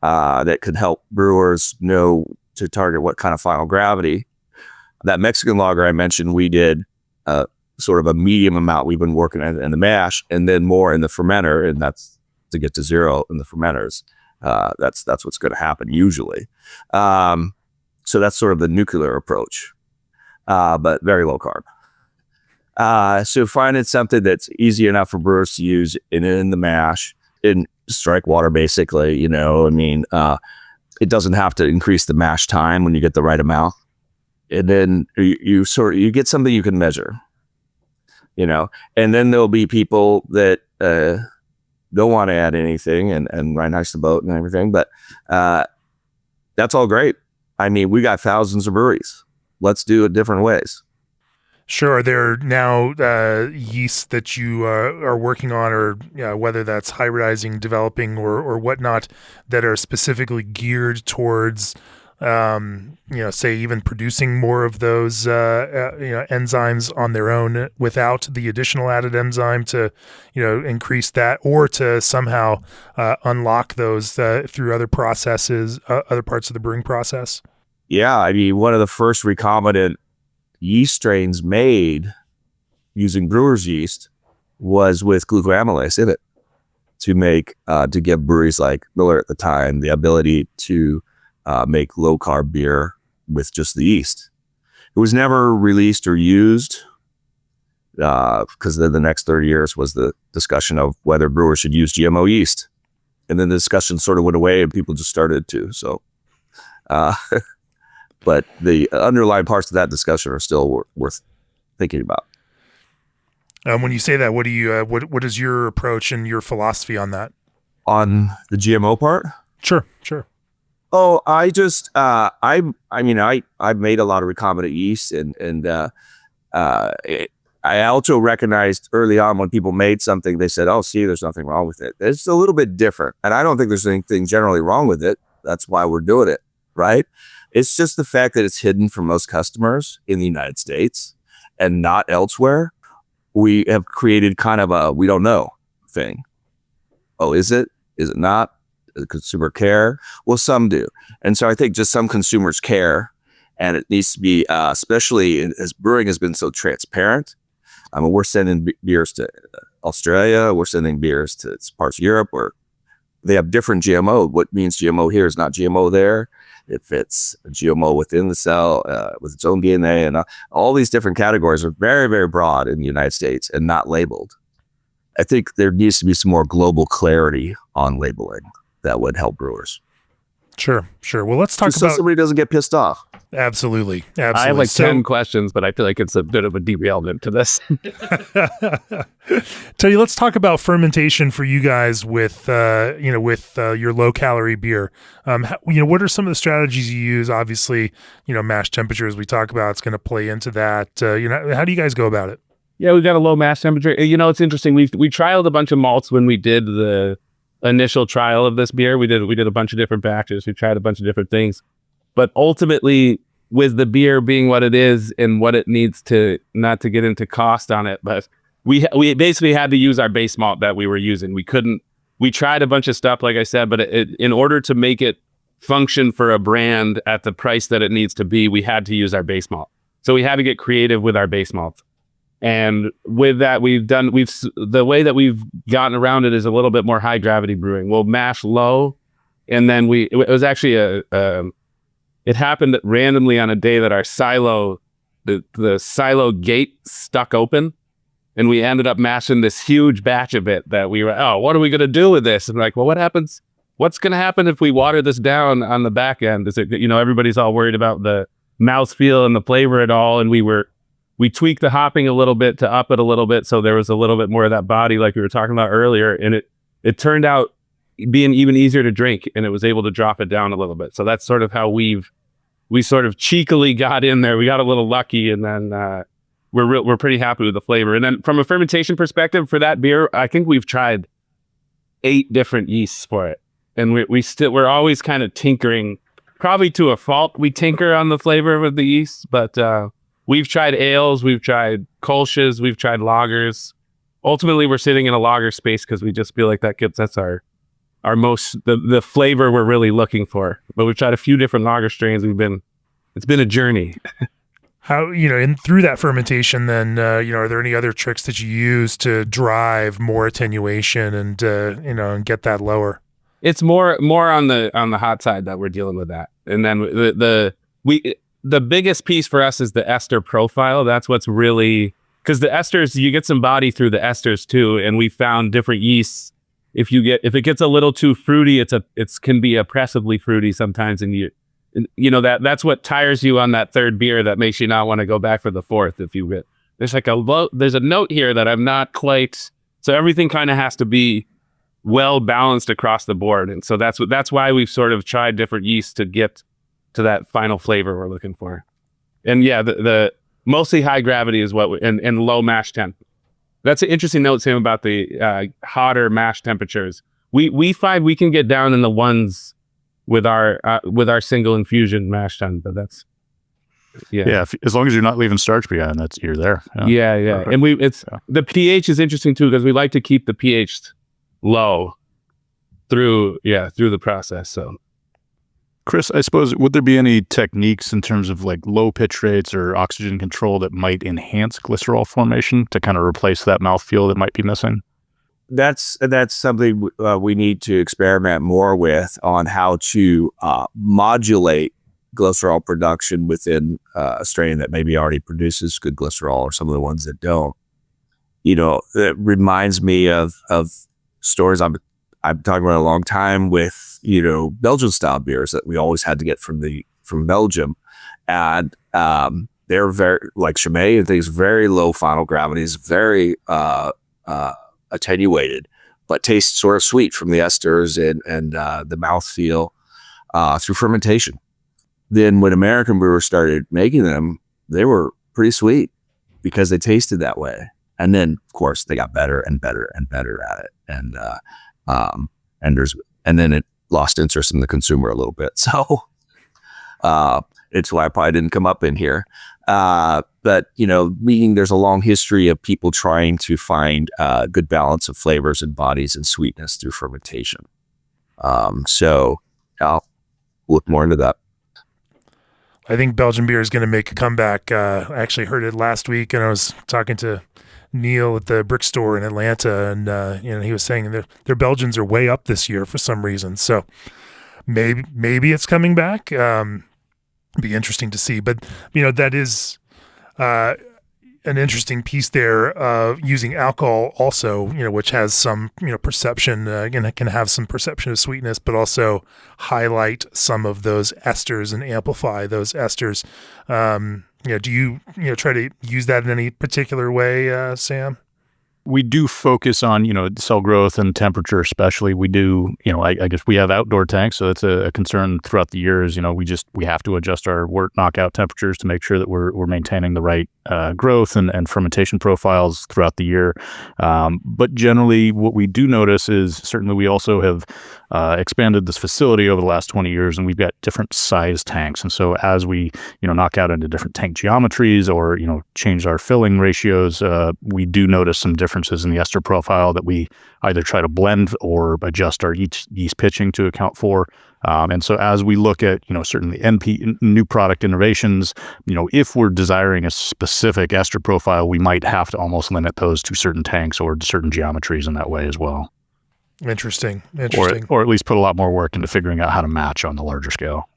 that could help brewers know to target what kind of final gravity. That Mexican lager I mentioned, we did sort of a medium amount we've been working in the mash, and then more in the fermenter, and that's to get to 0 in the fermenters. That's what's going to happen usually. So that's sort of the nuclear approach, but very low carb. So finding something that's easy enough for brewers to use in the mash, in strike water, basically, it doesn't have to increase the mash time when you get the right amount. And then you get something you can measure, and then there'll be people that don't want to add anything and ride nice the boat and everything, but that's all great. We got thousands of breweries. Let's do it different ways. Sure. Are there now yeasts that you are working on, or whether that's hybridizing, developing, or whatnot, that are specifically geared towards, say even producing more of those, enzymes on their own without the additional added enzyme to, increase that, or to somehow unlock those through other processes, other parts of the brewing process? Yeah. One of the first recombinant yeast strains made using brewer's yeast was with glucoamylase in it to give breweries like Miller at the time the ability to make low carb beer with just the yeast. It was never released or used because then the next 30 years was the discussion of whether brewers should use GMO yeast, and then the discussion sort of went away and people just started to. So but the underlying parts of that discussion are still worth thinking about. When you say that, what do you what is your approach and your philosophy on that? On the GMO part? Sure. Oh, I just I've made a lot of recombinant yeast, and I also recognized early on when people made something, they said, "Oh, see, there's nothing wrong with it." It's a little bit different, and I don't think there's anything generally wrong with it. That's why we're doing it, right? It's just the fact that it's hidden from most customers in the United States and not elsewhere. We have created kind of a we don't know thing. Oh, is it? Is it not? Does the consumer care? Well, some do. And so I think just some consumers care, and it needs to be, especially as brewing has been so transparent. We're sending beers to Australia. We're sending beers to parts of Europe where they have different GMO. What means GMO here is not GMO there. If it's a GMO within the cell with its own DNA, and all these different categories are very, very broad in the United States and not labeled. I think there needs to be some more global clarity on labeling that would help brewers. Sure. Well, let's talk so about somebody doesn't get pissed off. Absolutely. I have like 10 questions, but I feel like it's a bit of a derailment to this. Teddy, let's talk about fermentation for you guys with your low calorie beer. What are some of the strategies you use? Obviously, mash temperature, as we talk about, it's going to play into that. How do you guys go about it? Yeah, we've got a low mash temperature. It's interesting. We trialed a bunch of malts when we did the initial trial of this beer. We did a bunch of different batches. We tried a bunch of different things. But ultimately, with the beer being what it is and what it needs to, not to get into cost on it, but we basically had to use our base malt that we were using. We tried a bunch of stuff, like I said, but in order to make it function for a brand at the price that it needs to be, we had to use our base malt. So we had to get creative with our base malt. And with that, the way that we've gotten around it is a little bit more high gravity brewing. We'll mash low, and then it was actually it happened randomly on a day that our silo, the silo gate stuck open, and we ended up mashing this huge batch of it that we were, what are we going to do with this? And we're like, well, what's going to happen if we water this down on the back end? Is it, everybody's all worried about the mouthfeel and the flavor at all. And we tweaked the hopping a little bit to up it a little bit. So there was a little bit more of that body like we were talking about earlier. And it turned out being even easier to drink, and it was able to drop it down a little bit. So that's sort of how we sort of cheekily got in there. We got a little lucky, and then we're pretty happy with the flavor. And then from a fermentation perspective for that beer, I think we've tried 8 different yeasts for it. And we're always kind of tinkering, probably to a fault. We tinker on the flavor of the yeast, but we've tried ales, we've tried kolsches, we've tried lagers. Ultimately, we're sitting in a lager space because we just feel like that's our most the flavor we're really looking for. But we've tried a few different lager strains. It's been a journey. How, and through that fermentation, then, are there any other tricks that you use to drive more attenuation and, and get that lower? It's more on the hot side that we're dealing with that. And then the biggest piece for us is the ester profile. That's what's really because the esters, you get some body through the esters too, and we found different yeasts. If it gets a little too fruity, it can be oppressively fruity sometimes, and that's what tires you on that third beer that makes you not want to go back for the fourth. If you get there's a note here that I'm not quite, so everything kind of has to be well balanced across the board, and so that's why we've sort of tried different yeasts to get to that final flavor we're looking for. And yeah, the mostly high gravity is what and low mash temp. That's an interesting note, Sam, about the hotter mash temperatures. We find we can get down in the ones with our single infusion mash temp, but that's as long as you're not leaving starch behind, you're there. Yeah. And the pH is interesting too, because we like to keep the pH low through the process. So Chris, I suppose, would there be any techniques in terms of like low pitch rates or oxygen control that might enhance glycerol formation to kind of replace that mouthfeel that might be missing? That's something we need to experiment more with, on how to modulate glycerol production within a strain that maybe already produces good glycerol, or some of the ones that don't. It reminds me of stories I've talking about a long time with, Belgian style beers that we always had to get from Belgium. And they're very, like Chimay and things, very low final gravities, very attenuated, but taste sort of sweet from the esters and the mouthfeel through fermentation. Then when American brewers started making them, they were pretty sweet because they tasted that way. And then, of course, they got better and better and better at it. And then it lost interest in the consumer a little bit. So it's why I probably didn't come up in here. But there's a long history of people trying to find a good balance of flavors and bodies and sweetness through fermentation. So I'll look more into that. I think Belgian beer is going to make a comeback. I actually heard it last week, and I was talking to Neil at the brick store in Atlanta, and he was saying their Belgians are way up this year for some reason. So maybe it's coming back. Be interesting to see. But that is an interesting piece there of using alcohol also, which has some perception, again, can have some perception of sweetness, but also highlight some of those esters and amplify those esters. Do you try to use that in any particular way, Sam? We do focus on, cell growth and temperature, especially. We do, I guess we have outdoor tanks, so that's a concern throughout the years. We have to adjust our wort knockout temperatures to make sure that we're maintaining the right growth and fermentation profiles throughout the year. But generally, what we do notice is certainly we also have expanded this facility over the last 20 years, and we've got different size tanks. And so as we, knock out into different tank geometries or, change our filling ratios, we do notice some differences in the ester profile that we either try to blend or adjust our yeast pitching to account for. And so as we look at, certainly new product innovations, if we're desiring a specific ester profile, we might have to almost limit those to certain tanks or certain geometries in that way as well. Interesting. Or at least put a lot more work into figuring out how to match on the larger scale.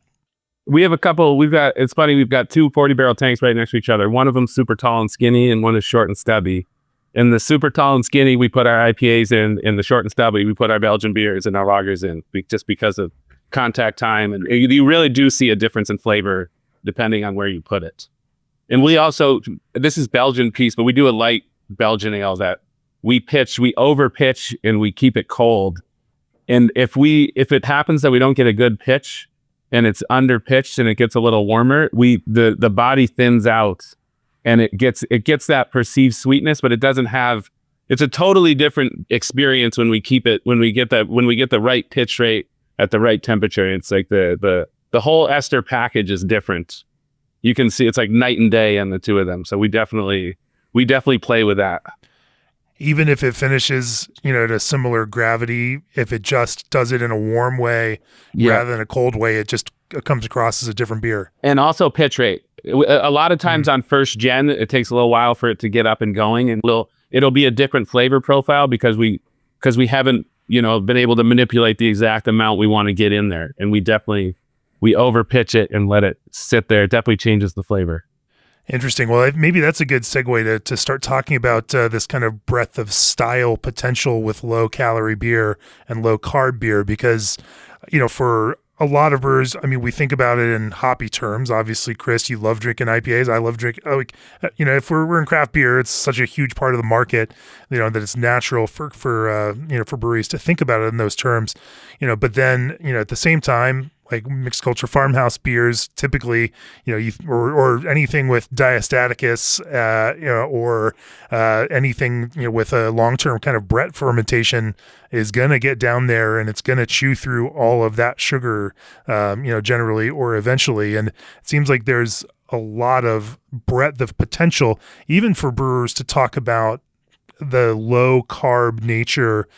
We have it's funny, we've got two 40-barrel tanks right next to each other. One of them's super tall and skinny, and one is short and stubby. In the super tall and skinny, we put our IPAs in. In the short and stubby, we put our Belgian beers and our lagers in, just because of contact time. And you really do see a difference in flavor depending on where you put it. And we also, this is Belgian piece, but we do a light Belgian ale that we over pitch and we keep it cold. And if it happens that we don't get a good pitch and it's under pitched and it gets a little warmer, the body thins out and it gets that perceived sweetness, but it doesn't have, it's a totally different experience when we get the right pitch rate at the right temperature. It's like the whole ester package is different. You can see it's like night and day on the two of them. So we definitely play with that. Even if it finishes, at a similar gravity, if it just does it in a warm way rather than a cold way, it just comes across as a different beer. And also pitch rate. A lot of times on first gen, it takes a little while for it to get up and going, and it'll be a different flavor profile because we haven't, been able to manipulate the exact amount we want to get in there. And we over pitch it and let it sit there. It definitely changes the flavor. Interesting. Well, maybe that's a good segue to start talking about this kind of breadth of style potential with low calorie beer and low carb beer, because, for a lot of brewers, I mean, we think about it in hoppy terms. Obviously, Chris, you love drinking IPAs. I love drinking, if we're in craft beer, it's such a huge part of the market, that it's natural for breweries to think about it in those terms, but then, at the same time, like mixed culture farmhouse beers, typically, or anything with diastaticus, or anything, with a long-term kind of Brett fermentation is going to get down there and it's going to chew through all of that sugar, generally or eventually. And it seems like there's a lot of breadth of potential, even for brewers to talk about the low carb nature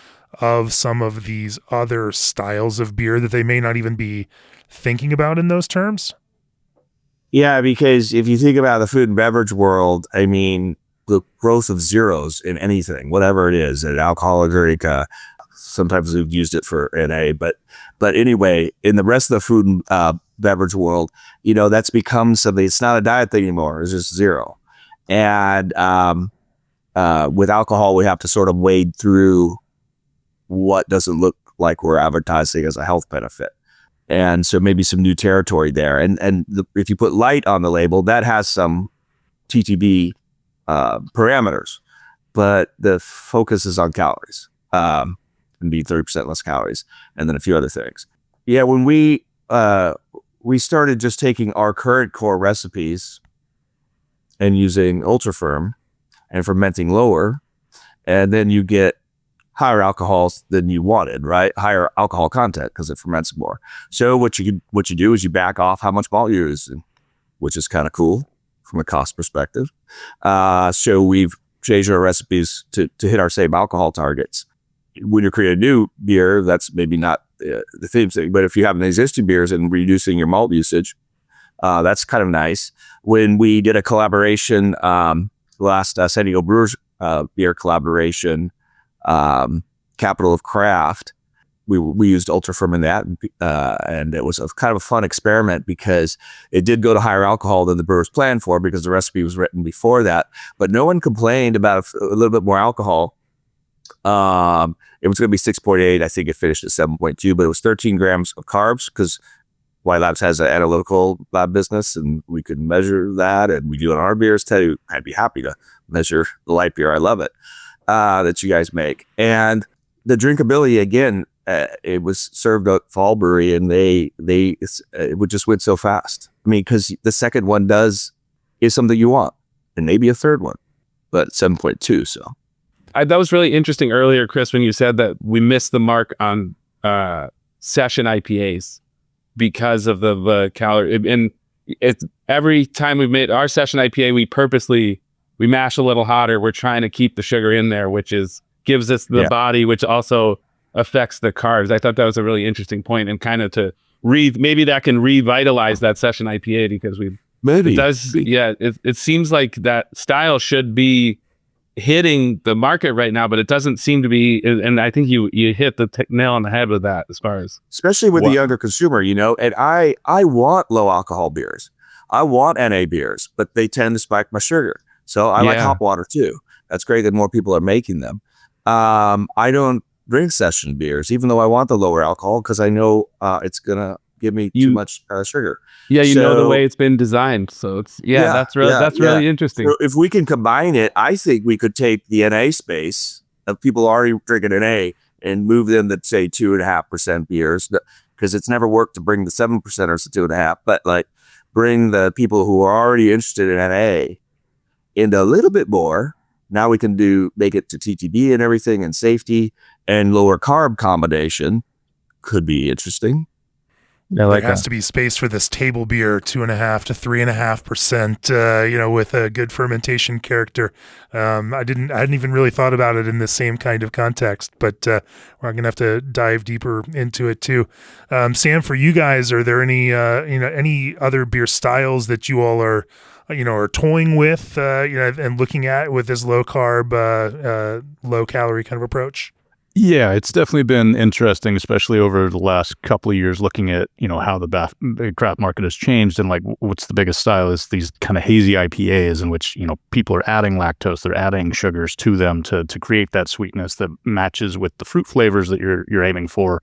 of some of these other styles of beer that they may not even be thinking about in those terms. Yeah, because if you think about the food and beverage world, I mean, the growth of zeros in anything, whatever it is, an alcoholic drink, sometimes we've used it for NA, but anyway, in the rest of the food and beverage world, that's become something. It's not a diet thing anymore. It's just zero. And with alcohol, we have to sort of wade through what doesn't look like we're advertising as a health benefit. And so maybe some new territory there. If you put light on the label, that has some TTB parameters, but the focus is on calories, and be 30% less calories, and then a few other things. Yeah, when we started just taking our current core recipes and using ultra firm and fermenting lower, and then you get higher alcohols than you wanted, right? Higher alcohol content because it ferments more. So what you do is you back off how much malt you use, which is kind of cool from a cost perspective. So we've changed our recipes to hit our same alcohol targets. When you're creating a new beer, that's maybe not the same thing, but if you have an existing beers and reducing your malt usage, that's kind of nice. When we did a collaboration, last San Diego Brewers beer collaboration, Capital of Craft, we used ultra firm in that, and it was a kind of a fun experiment because it did go to higher alcohol than the brewers planned for because the recipe was written before that, but no one complained about a little bit more alcohol. It was going to be 6.8. I think it finished at 7.2, but it was 13 grams of carbs because White Labs has an analytical lab business and we could measure that, and we do it on our beers too. I'd be happy to measure the light beer. I love it. That you guys make. And the drinkability, again, it was served at Fall Brewery, and it would just went so fast. I mean, because the second one is something you want, and maybe a third one, but 7.2. So that was really interesting earlier, Chris, when you said that we missed the mark on session IPAs because of the calorie. And every time we've made our session IPA, we mash a little hotter. We're trying to keep the sugar in there, which gives us the body, which also affects the carbs. I thought that was a really interesting point, and kind of maybe that can revitalize that session IPA because it seems like that style should be hitting the market right now, but it doesn't seem to be. And I think you hit the nail on the head with that, as far as especially with the younger consumer, and I want low alcohol beers. I want NA beers, but they tend to spike my sugar. So I like hot water too. That's great that more people are making them. I don't drink session beers, even though I want the lower alcohol because I know it's going to give me too much sugar. Yeah, you know the way it's been designed. So it's that's really interesting. So if we can combine it, I think we could take the NA space of people already drinking NA and move them to say 2.5% beers, because it's never worked to bring the 7%ers to 2.5%, but like bring the people who are already interested in NA into a little bit more. Now we can make it to TTB and everything, and safety and lower carb combination could be interesting. There has to be space for this table beer, 2.5 to 3.5%, with a good fermentation character. I hadn't even really thought about it in the same kind of context, but we're going to have to dive deeper into it too. Sam, for you guys, are there any other beer styles that you all are toying with, and looking at with this low carb, low calorie kind of approach? Yeah, it's definitely been interesting, especially over the last couple of years, looking at, how the craft market has changed, and like what's the biggest style is these kind of hazy IPAs in which, people are adding lactose, they're adding sugars to them to create that sweetness that matches with the fruit flavors that you're aiming for.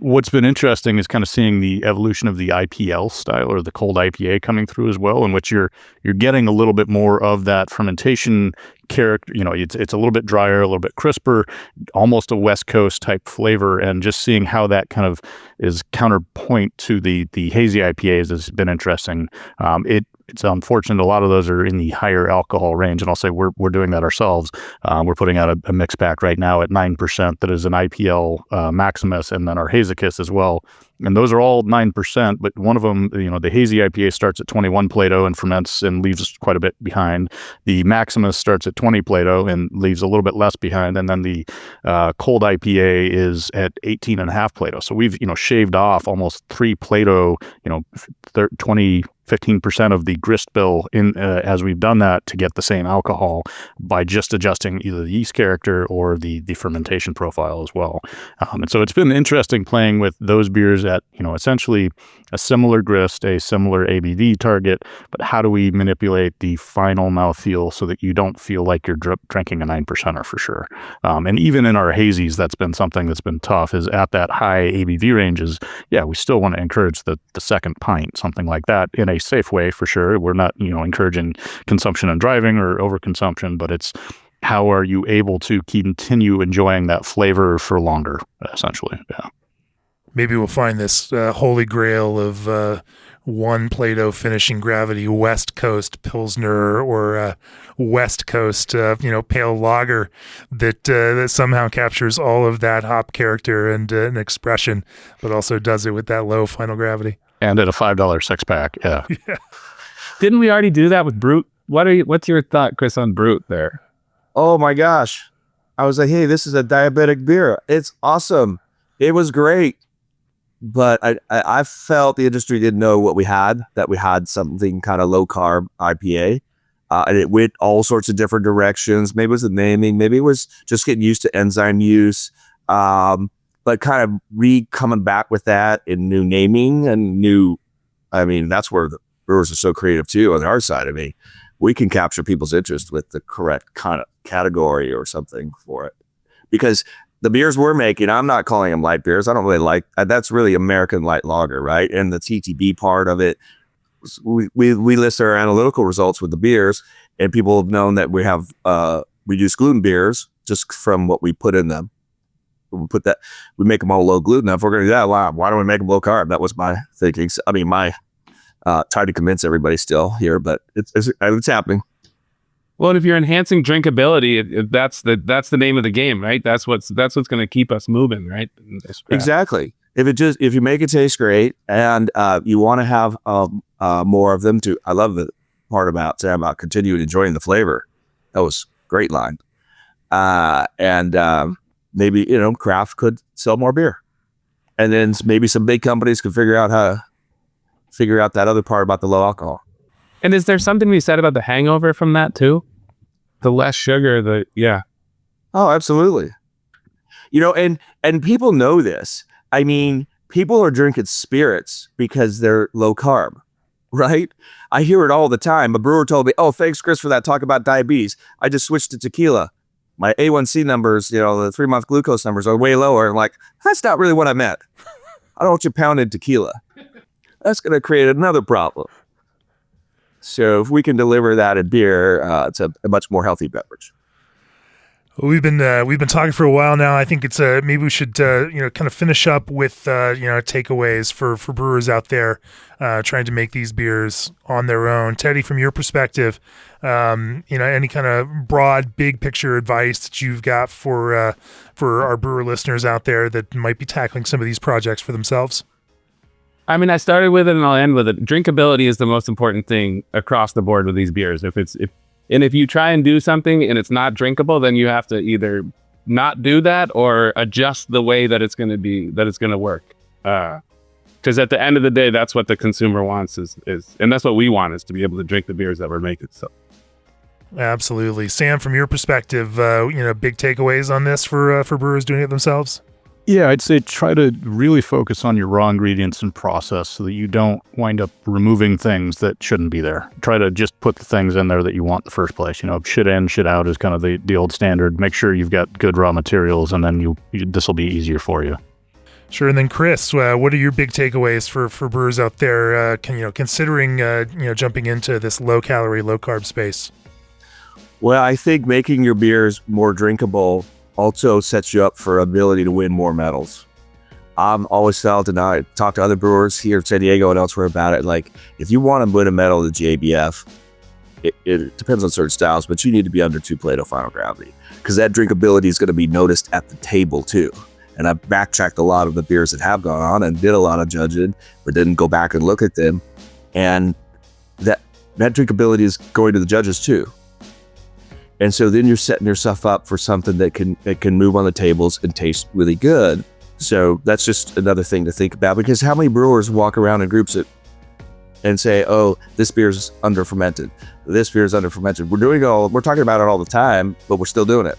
What's been interesting is kind of seeing the evolution of the IPL style, or the cold IPA, coming through as well, in which you're getting a little bit more of that fermentation character. It's a little bit drier, a little bit crisper, almost a West Coast type flavor, and just seeing how that kind of is counterpoint to the hazy IPAs has been interesting. It's unfortunate a lot of those are in the higher alcohol range, and I'll say we're doing that ourselves. We're putting out a mix pack right now at 9% that is an IPL Maximus, and then our Hazacus as well. And those are all 9%, but one of them, the hazy IPA starts at 21 Plato and ferments and leaves quite a bit behind. The Maximus starts at 20 Plato and leaves a little bit less behind. And then the cold IPA is at 18.5 Plato. So we've, shaved off almost 3 Plato, 15% of the grist bill as we've done that to get the same alcohol by just adjusting either the yeast character or the fermentation profile as well. And so it's been interesting playing with those beers at, essentially a similar grist, a similar ABV target, but how do we manipulate the final mouthfeel so that you don't feel like you're drinking a 9%er for sure. And even in our hazies, that's been something that's been tough, is at that high ABV ranges, we still want to encourage the second pint, something like that, in a safe way for sure. We're not, encouraging consumption and driving or overconsumption, but it's how are you able to continue enjoying that flavor for longer, essentially. Yeah. Maybe we'll find this holy grail of 1 Plato finishing gravity West Coast Pilsner or West Coast, pale lager that somehow captures all of that hop character and expression, but also does it with that low final gravity. And at a $5 six pack, yeah. Didn't we already do that with Brute? What's your thought, Chris, on Brute there? Oh my gosh. I was like, hey, this is a diabetic beer. It's awesome. It was great. But I felt the industry didn't know what we had, that we had something kind of low carb IPA. And it went all sorts of different directions. Maybe it was the naming, maybe it was just getting used to enzyme use. But kind of coming back with that in new naming and that's where the brewers are so creative too on our side. We can capture people's interest with the correct kind of category or something for it. Because the beers we're making, I'm not calling them light beers. I don't really like, that's really American light lager, right? And the TTB part of it, we list our analytical results with the beers, and people have known that we have reduced gluten beers just from what we put in them. We make them all low gluten. Now, if we're going to do that, why don't we make them low carb? That was my thinking. Trying to convince everybody still here, but it's happening. Well, and if you're enhancing drinkability, that's the name of the game, right? That's what's going to keep us moving, right? Exactly. If you make it taste great and you want to have more of them too. I love the part about continuing enjoying the flavor. That was a great line. Maybe, craft could sell more beer. And then maybe some big companies could figure out that other part about the low alcohol. And is there something we said about the hangover from that too? The less sugar, Oh, absolutely. And people know this. People are drinking spirits because they're low carb, right? I hear it all the time. A brewer told me, oh, thanks, Chris, for that talk about diabetes. I just switched to tequila. My A1C numbers, the 3-month glucose numbers are way lower. I'm like, that's not really what I meant. I don't want you pounding tequila. That's going to create another problem. So if we can deliver that in beer, it's a much more healthy beverage. We've been talking for a while now. I think it's maybe we should kind of finish up with takeaways for brewers out there trying to make these beers on their own. Teddy, from your perspective, any kind of broad, big picture advice that you've got for our brewer listeners out there that might be tackling some of these projects for themselves. I started with it and I'll end with it. Drinkability is the most important thing across the board with these beers. If you try and do something and it's not drinkable, then you have to either not do that or adjust the way that it's going to work. Because at the end of the day, that's what the consumer wants is, and that's what we want, is to be able to drink the beers that we're making. So, Absolutely. Sam, from your perspective, big takeaways on this for brewers doing it themselves? Yeah, I'd say try to really focus on your raw ingredients and process so that you don't wind up removing things that shouldn't be there. Try to just put the things in there that you want in the first place. Shit in, shit out is kind of the old standard. Make sure you've got good raw materials, and then this will be easier for you. Sure. And then Chris, what are your big takeaways for brewers out there, considering jumping into this low calorie, low carb space? Well, I think making your beers more drinkable also sets you up for ability to win more medals. I'm always felt, and I talk to other brewers here in San Diego and elsewhere about it, like if you want to win a medal at the JBF, it depends on certain styles, but you need to be under 2 Plato final gravity, because that drinkability is going to be noticed at the table too. And I've backtracked a lot of the beers that have gone on and did a lot of judging, but didn't go back and look at them. And that drinkability is going to the judges too. And so then you're setting yourself up for something that can move on the tables and taste really good. So that's just another thing to think about, because how many brewers walk around in groups and say, oh, this beer's under fermented. This beer's under fermented. We're talking about it all the time, but we're still doing it.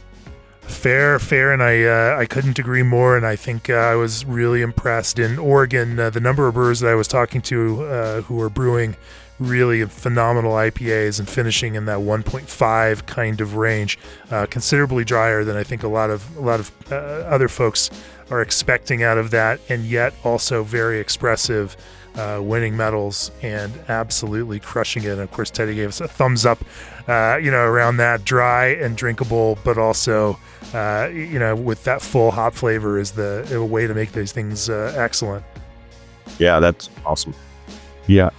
Fair. And I couldn't agree more. And I think I was really impressed in Oregon, the number of brewers that I was talking to who were brewing really phenomenal IPAs and finishing in that 1.5 kind of range, considerably drier than I think a lot of other folks are expecting out of that, and yet also very expressive, winning medals and absolutely crushing it. And of course, Teddy gave us a thumbs up, around that dry and drinkable, but also, with that full hop flavor is a way to make these things excellent. Yeah, that's awesome. Yeah.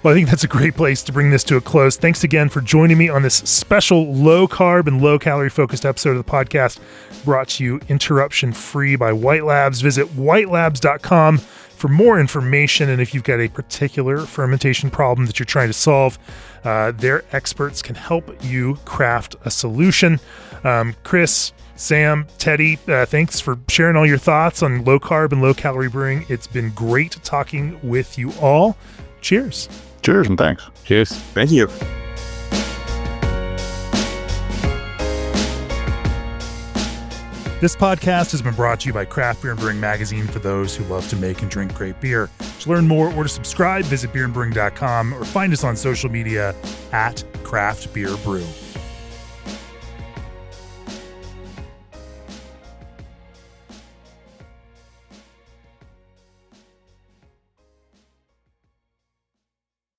Well, I think that's a great place to bring this to a close. Thanks again for joining me on this special low carb and low calorie focused episode of the podcast, brought to you interruption free by White Labs. Visit whitelabs.com for more information. And if you've got a particular fermentation problem that you're trying to solve, their experts can help you craft a solution. Chris, Sam, Teddy, thanks for sharing all your thoughts on low carb and low calorie brewing. It's been great talking with you all. Cheers. Cheers and thanks. Cheers. Thank you. This podcast has been brought to you by Craft Beer and Brewing Magazine, for those who love to make and drink great beer. To learn more or to subscribe, visit beerandbrewing.com or find us on social media @craftbeerbrew.